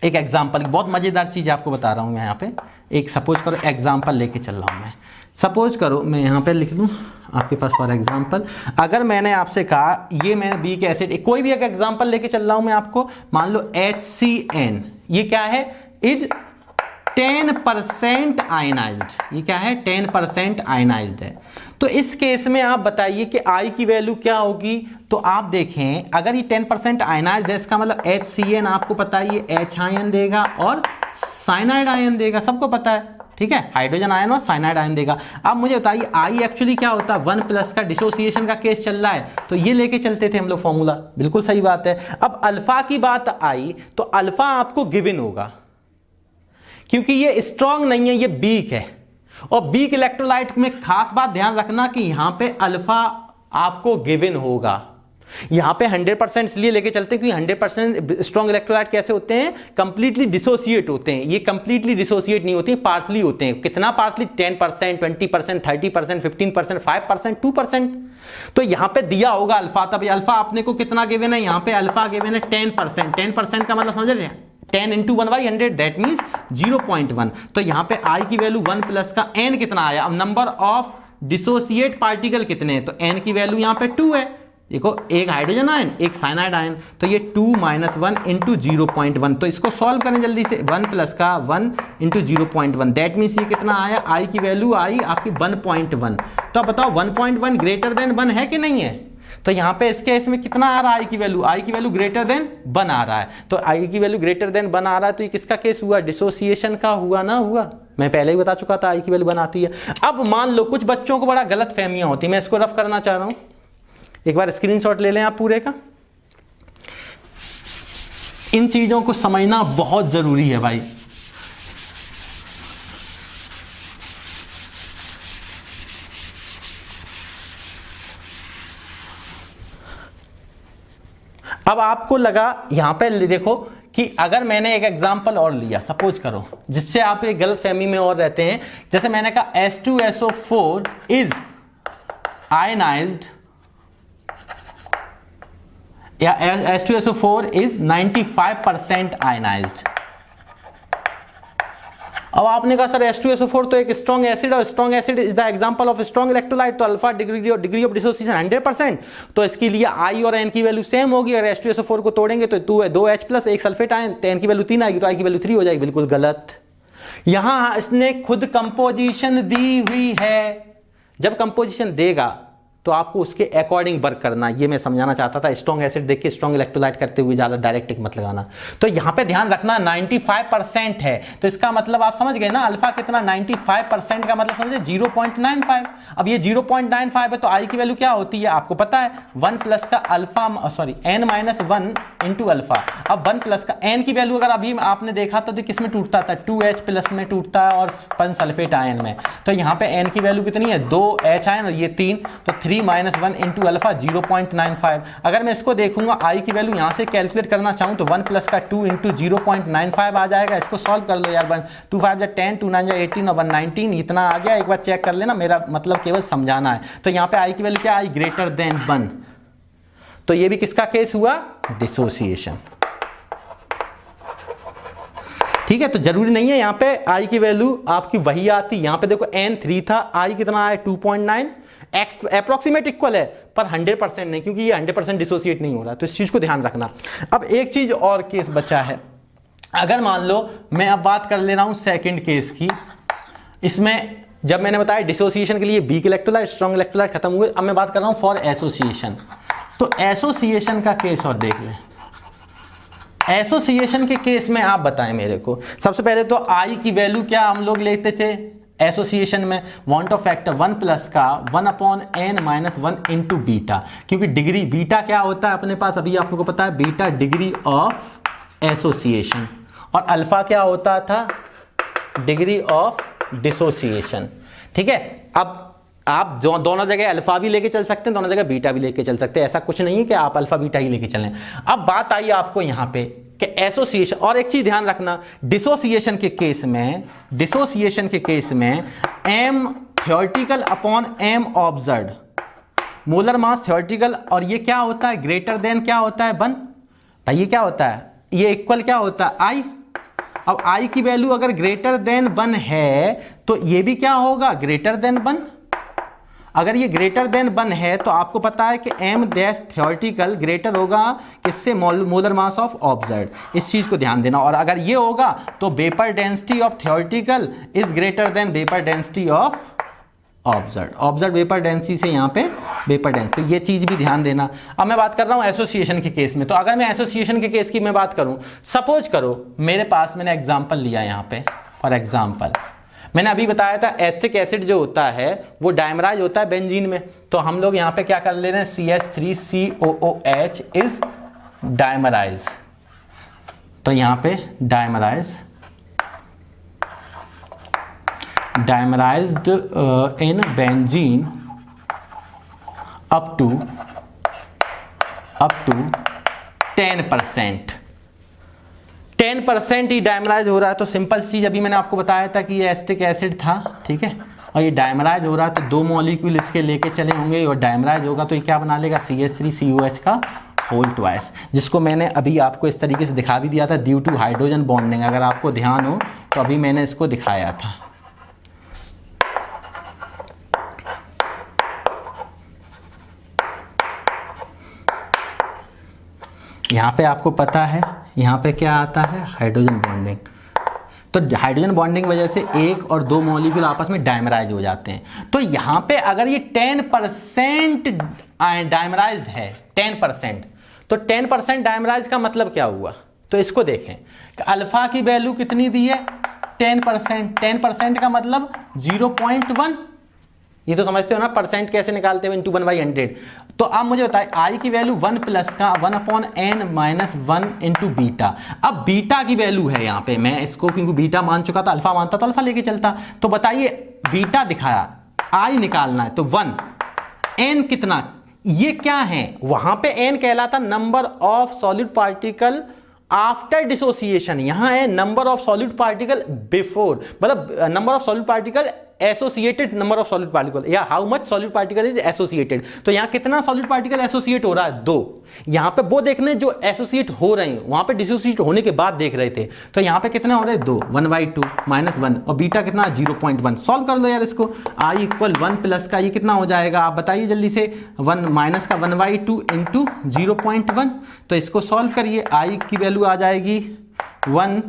एक एग्जाम्पल की, बहुत मजेदार चीज आपको बता रहा हूं मैं यहाँ पे, एक सपोज करो एग्जाम्पल लेके चल रहा हूं मैं। सपोज करो मैं यहाँ पे लिख दूं आपके पास फॉर एग्जाम्पल, अगर मैंने आपसे कहा ये मैं वीक एसिड, कोई भी एक एग्जाम्पल लेके चल रहा हूं मैं आपको, मान लो HCN, ये क्या है? Is 10% ionised. ये क्या है? 10% आयनाइज्ड है। तो इस केस में आप बताइए कि I की वैल्यू क्या होगी? तो आप देखें, अगर ये 10% आयनाइज्ड है, इसका मतलब HCN आपको पता है ये H आयन देगा और साइनाइड आयन देगा, सबको पता है, ठीक है, हाइड्रोजन आयन और साइनाइड आयन देगा। अब मुझे बताइए I एक्चुअली क्या होता है? 1+ का डिसोसिएशन का केस चल रहा है, तो ये लेके चलते थे हम लोग फॉर्मूला, बिल्कुल सही बात है। अब अल्फा की बात आई तो अल्फा आपको गिवन होगा, क्योंकि ये स्ट्रॉन्ग नहीं है, ये वीक है। और वीक इलेक्ट्रोलाइट में खास बात ध्यान रखना कि यहां पे अल्फा आपको गिवन होगा। यहां पे 100% इसलिए लेके चलते हैं क्योंकि 100% स्ट्रॉन्ग इलेक्ट्रोलाइट कैसे होते हैं? कंप्लीटली डिसोसिएट होते हैं। ये कंप्लीटली डिसोसिएट नहीं होते हैं, पार्सली होते हैं। कितना पार्सली? 10%, 20%, 30%, 15%, 5%, 2%। तो यहां पे दिया होगा अल्फा, तब अल्फा आपने को कितना गिवन है? यहां पे अल्फा गिवन है 10%। 10% का मतलब समझ रहे हैं? 10 × 1/100 दैट मींस 0.1। तो यहां पे I की वैल्यू 1+ का n कितना आया? अब नंबर ऑफ डिसोसिएट पार्टिकल कितने हैं? तो n की वैल्यू यहां पे 2 है। देखो, एक हाइड्रोजन आयन एक साइनाइड आयन, तो ये 2 - 1 × 0.1। तो इसको सॉल्व करें जल्दी से, 1+ का 1 × 0.1 दैट मींस ये कितना आया? I की वैल्यू आई आपकी 1.1। तो अब बताओ 1.1 ग्रेटर देन 1 है कि नहीं है? तो यहां पे इस केस में कितना आ रहा है? I की वैल्यू ग्रेटर देन 1 आ रहा है। तो I की वैल्यू ग्रेटर देन 1 आ रहा है, तो ये किसका केस हुआ? डिसोसिएशन का हुआ ना हुआ? मैं पहले ही बता चुका था I की वैल्यू 1 आती है। अब मान लो कुछ बच्चों को बड़ा गलत फहमियां होती, मैं इसको रफ करना चाह रहा हूं, एक बार स्क्रीनशॉट ले लें आप पूरे का। इन चीजों को समझना बहुत जरूरी है भाई। अब आपको लगा यहां पे देखो कि अगर मैंने एक एग्जांपल और लिया, सपोज करो, जिससे आप एक गलत फहमी में और रहते हैं, जैसे मैंने कहा H2SO4 इज आयनाइज्ड या H2SO4 इज 95% आयनाइज्ड। अब आपने कहा सर H2SO4 तो एक स्ट्रॉन्ग एसिड और strong acid is the example of strong electrolyte, तो अल्फा डिग्री ऑफ डिसोसिएशन 100%, तो इसके लिए I और N की वैल्यू सेम होगी। अगर H2SO4 को तोड़ेंगे तो 2H+ एक सल्फेट आयन, तो N की वैल्यू 3 आएगी, तो I की वैल्यू 3 हो जाएगी। बिल्कुल गलत। यहां इसने खुद कंपोजिशन दी हुई है। जब कंपोजिशन देगा तो आपको उसके अकॉर्डिंग वर्क करना, ये मैं समझाना चाहता था। स्ट्रॉन्ग एसिड देख के स्ट्रॉन्ग इलेक्ट्रोलाइट करते हुए ज्यादा डायरेक्ट टिक मत लगाना। तो यहां पे ध्यान रखना 95% है, तो इसका मतलब आप समझ गए ना, अल्फा कितना? 95% का मतलब समझे 0.95। अब ये 0.95 है तो I की वैल्यू क्या होती है आपको पता है? 1+ का अल्फा n - 1 × अल्फा। अब 1+ का n की वैल्यू अगर अभी आपने देखा तो किस में टूटता था? 2H+ में टूटता है और 5 सल्फेट आयन में। तो यहाँ पे n की वैल्यू कितनी है? 2H आयन और ये 3, तो 3 - 1 × अल्फा 0.95। अगर मैं इसको देखूंगा I की वैल्यू यहां से कैलकुलेट करना चाहूं तो 1+ का 2 × 0.95 आ जाएगा। इसको सॉल्व कर लो यार, 2 5 जा 10, 2 9 जा 18 और 119, इतना आ गया। एक बार चेक कर लेना, मेरा मतलब केवल समझाना है। तो यहाँ पे I की वैल्यू क्या? I greater than 1। तो ये भी किसका केस हुआ? डिसोसिएशन। ठीक है, तो जरूरी नहीं है यहाँ पे आई की वैल्यू आपकी वही आती। यहाँ पे देखो n3 था, आई कितना है 2.9, अप्रोक्सीमेट इक्वल है पर 100% नहीं, क्योंकि ये 100% डिसोसिएट नहीं हो रहा, तो इस चीज को ध्यान रखना। अब एक चीज और केस बचा है, अगर मान लो मैं अब बात कर ले रहा हूं सेकंड केस की, इसमें जब मैंने बताया डिसोसिएशन के लिए वीक इलेक्ट्रोलाइट स्ट्रॉन्ग इलेक्ट्रोलाइट खत्म हुए, अब मैं बात कर रहा हूं फॉर एसोसिएशन। तो एसोसिएशन का केस और देख लें। एसोसिएशन के केस में आप बताएं मेरे को, सबसे पहले तो आई की वैल्यू क्या हम लोग लेते थे एसोसिएशन में, वांट ऑफ फैक्टर 1 प्लस का 1/n-1 इंटू बीटा, क्योंकि डिग्री बीटा क्या होता है अपने पास, अभी आपको पता है बीटा डिग्री ऑफ एसोसिएशन, और अल्फा क्या होता था डिग्री ऑफ डिसोसिएशन। ठीक है, अब आप दोनों जगह अल्फा भी लेके चल सकते हैं, दोनों जगह बीटा भी लेके चल सकते हैं, ऐसा कुछ नहीं है कि आप अल्फा बीटा ही लेके चलें। अब बात आई आपको यहां पे कि एसोसिएशन, और एक चीज ध्यान रखना, डिसोसिएशन के केस में m theoretical upon m observed, molar mass theoretical, और ये क्या होता है ग्रेटर देन क्या होता है 1, भाई ये क्या होता है, ये इक्वल क्या होता है i। अब i की वैल्यू अगर ग्रेटर देन 1 है तो ये भी क्या होगा ग्रेटर देन 1। अगर ये ग्रेटर देन 1 है तो आपको पता है कि m डैश थ्योरेटिकल ग्रेटर होगा किससे, मोलर मास ऑफ ऑब्जर्व्ड, इस चीज को ध्यान देना। और अगर ये होगा तो vapour density of theoretical is greater than vapour density of observed vapour density से यहाँ पे वेपर डेंसिटी, ये चीज भी ध्यान देना। अब मैं बात कर रहा हूँ एसोसिएशन के केस में, तो अगर मैं एसोसिएशन के केस की मैं बात करूं, सपोज करो मेरे पास मैंने एग्जांपल लिया यहाँ पे, फॉर एग्जांपल मैंने अभी बताया था एस्टिक एसिड जो होता है वो डायमराइज होता है बेंजीन में, तो हम लोग यहाँ पे क्या कर ले रहे हैं CH3COOH इज डायमराइज, तो यहाँ पे dimerised in benzene up to 10% ही डायमराइज हो रहा है। तो सिंपल चीज अभी मैंने आपको बताया था कि ये एस्टिक एसिड था, ठीक है, और ये डायमराइज हो रहा है, तो 2 मॉलिक्यूल इसके लेके चले होंगे और डायमराइज होगा तो ये क्या बना लेगा CH3COH का होल ट्वाइस, जिसको मैंने अभी आपको इस तरीके से दिखा भी दिया था ड्यू टू हाइड्रोजन बॉन्डिंग, अगर आपको ध्यान हो तो अभी मैंने इसको दिखाया था। यहाँ पे आपको पता है यहाँ पे क्या आता है हाइड्रोजन बॉन्डिंग, तो हाइड्रोजन बॉन्डिंग वजह से 1 और 2 मॉलिक्यूल आपस में डायमराइज हो जाते हैं। तो यहाँ पे अगर ये 10% डायमराइज्ड है 10%, तो 10% डायमराइज का मतलब क्या हुआ, तो इसको देखें कि अल्फा की वैल्यू कितनी दी है 10% का मतलब 0.1, ये तो समझते हो ना परसेंट कैसे निकालते हैं, 1/100। तो अब मुझे बताए आई की वैल्यू 1 प्लस का 1/n-1 इंटू बीटा। अब बीटा की वैल्यू है यहाँ पे, मैं इसको क्योंकि बीटा मान चुका था, अल्फा मानता तो अल्फा लेके चलता। तो बताइए बीटा दिखाया, आई निकालना है तो 1, एन कितना, ये क्या है, वहां पे एन कहलाता number of solid particle after dissociation, यहां है number of solid particle before, मतलब number of solid particle associated number of solid particle, या how much solid particle is associated. तो यहां कितना सॉलिड पार्टिकल एसोसिएट हो रहा है 2, यहां पे वो देखने जो एसोसिएट हो रहे हैं, वहां पे डिसोसिएट होने के बाद देख रहे थे, तो यहां पे कितना हो रहा है 2, 1/2 -1, और बीटा कितना 0.1। सॉल्व कर लो यार इसको, आई इक्वल 1 प्लस का ये कितना हो जाएगा आप बताइए जल्दी से, 1 माइनस का 1/2 इंटू 0.1, तो इसको सॉल्व करिए, आई की वैल्यू आ जाएगी 1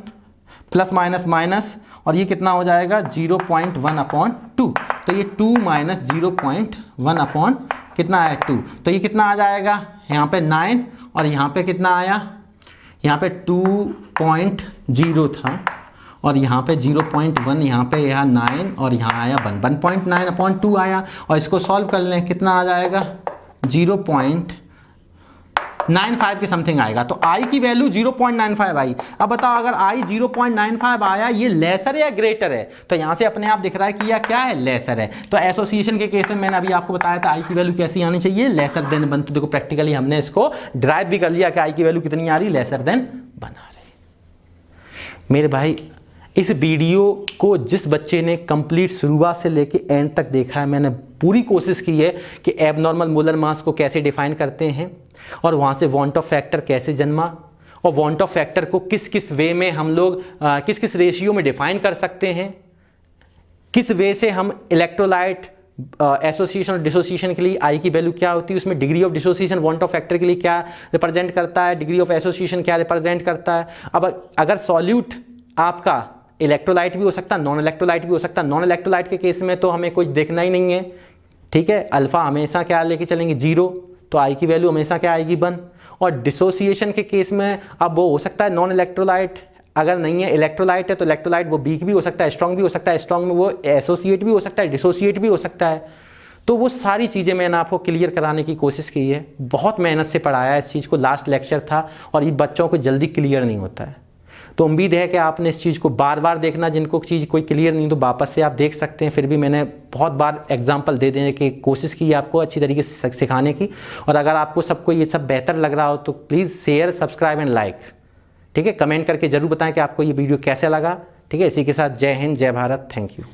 प्लस माइनस और ये कितना हो जाएगा 0.1/2, तो ये 2 माइनस 0.1 कितना है 2, तो ये कितना आ जाएगा यहाँ पे 9, और यहाँ पे कितना आया, यहाँ पे 2.0 था और यहाँ पे 0.1, यहाँ पे यहाँ 9 और यहाँ आया 1.9/2 आया, और इसको सॉल्व कर लें कितना आ जाएगा 0.95 के समथिंग आएगा। तो आई की वैल्यू 0.95 आई। अब बताओ अगर आई 0.95 आया, ये लेसर है या ग्रेटर है, तो यहां से अपने आप दिख रहा है कि यह क्या है लेसर है। तो एसोसिएशन के केस में मैंने अभी आपको बताया था आई की वैल्यू कैसी आनी चाहिए, लेसर देन 1। तो देखो प्रैक्टिकली हमने इसको ड्राइव भी कर लिया कि आई की वैल्यू कितनी आ रही, लेसर देन 1 आ रही। मेरे भाई इस वीडियो को जिस बच्चे ने कंप्लीट शुरुआत से लेके एंड तक देखा है, मैंने पूरी कोशिश की है कि एबनॉर्मल मोलर मास को कैसे डिफाइन करते हैं और वहाँ से वांट ऑफ फैक्टर कैसे जन्मा और वांट ऑफ फैक्टर को किस किस वे में हम लोग किस किस रेशियो में डिफाइन कर सकते हैं, किस वे से हम इलेक्ट्रोलाइट एसोसिएशन और डिसोसिएशन के लिए आई की वैल्यू क्या होती है, उसमें degree of dissociation van't Hoff factor के लिए क्या रिप्रेजेंट करता है, डिग्री ऑफ एसोसिएशन क्या रिप्रेजेंट करता है। अब अगर सॉल्यूट आपका इलेक्ट्रोलाइट भी हो सकता है, नॉन इलेक्ट्रोलाइट भी हो सकता है। नॉन इलेक्ट्रोलाइट के केस में तो हमें कुछ देखना ही नहीं है, ठीक है। अल्फा हमेशा क्या लेके चलेंगे 0, तो आई की वैल्यू हमेशा क्या आएगी 1। और डिसोसिएशन के केस में अब वो हो सकता है नॉन इलेक्ट्रोलाइट, अगर नहीं है इलेक्ट्रोलाइट है तो इलेक्ट्रोलाइट वो वीक भी हो सकता है, स्ट्रॉन्ग भी हो सकता है, स्ट्रॉन्ग में वो एसोसिएट भी हो सकता है, डिसोसिएट भी हो सकता है। तो वो सारी चीज़ें मैंने आपको क्लियर कराने की कोशिश की है, बहुत मेहनत से पढ़ाया है इस चीज़ को, लास्ट लेक्चर था और ये बच्चों को जल्दी क्लियर नहीं होता है। तो उम्मीद है कि आपने इस चीज़ को बार बार देखना, जिनको चीज़ कोई क्लियर नहीं तो वापस से आप देख सकते हैं। फिर भी मैंने बहुत बार एग्जांपल दे देने की कोशिश की आपको अच्छी तरीके से सिखाने की। और अगर आपको सबको ये सब बेहतर लग रहा हो तो please share, subscribe and like, ठीक है। कमेंट करके ज़रूर बताएं कि आपको ये वीडियो कैसे लगा, ठीक है। इसी के साथ जय हिंद, जय भारत, थैंक यू।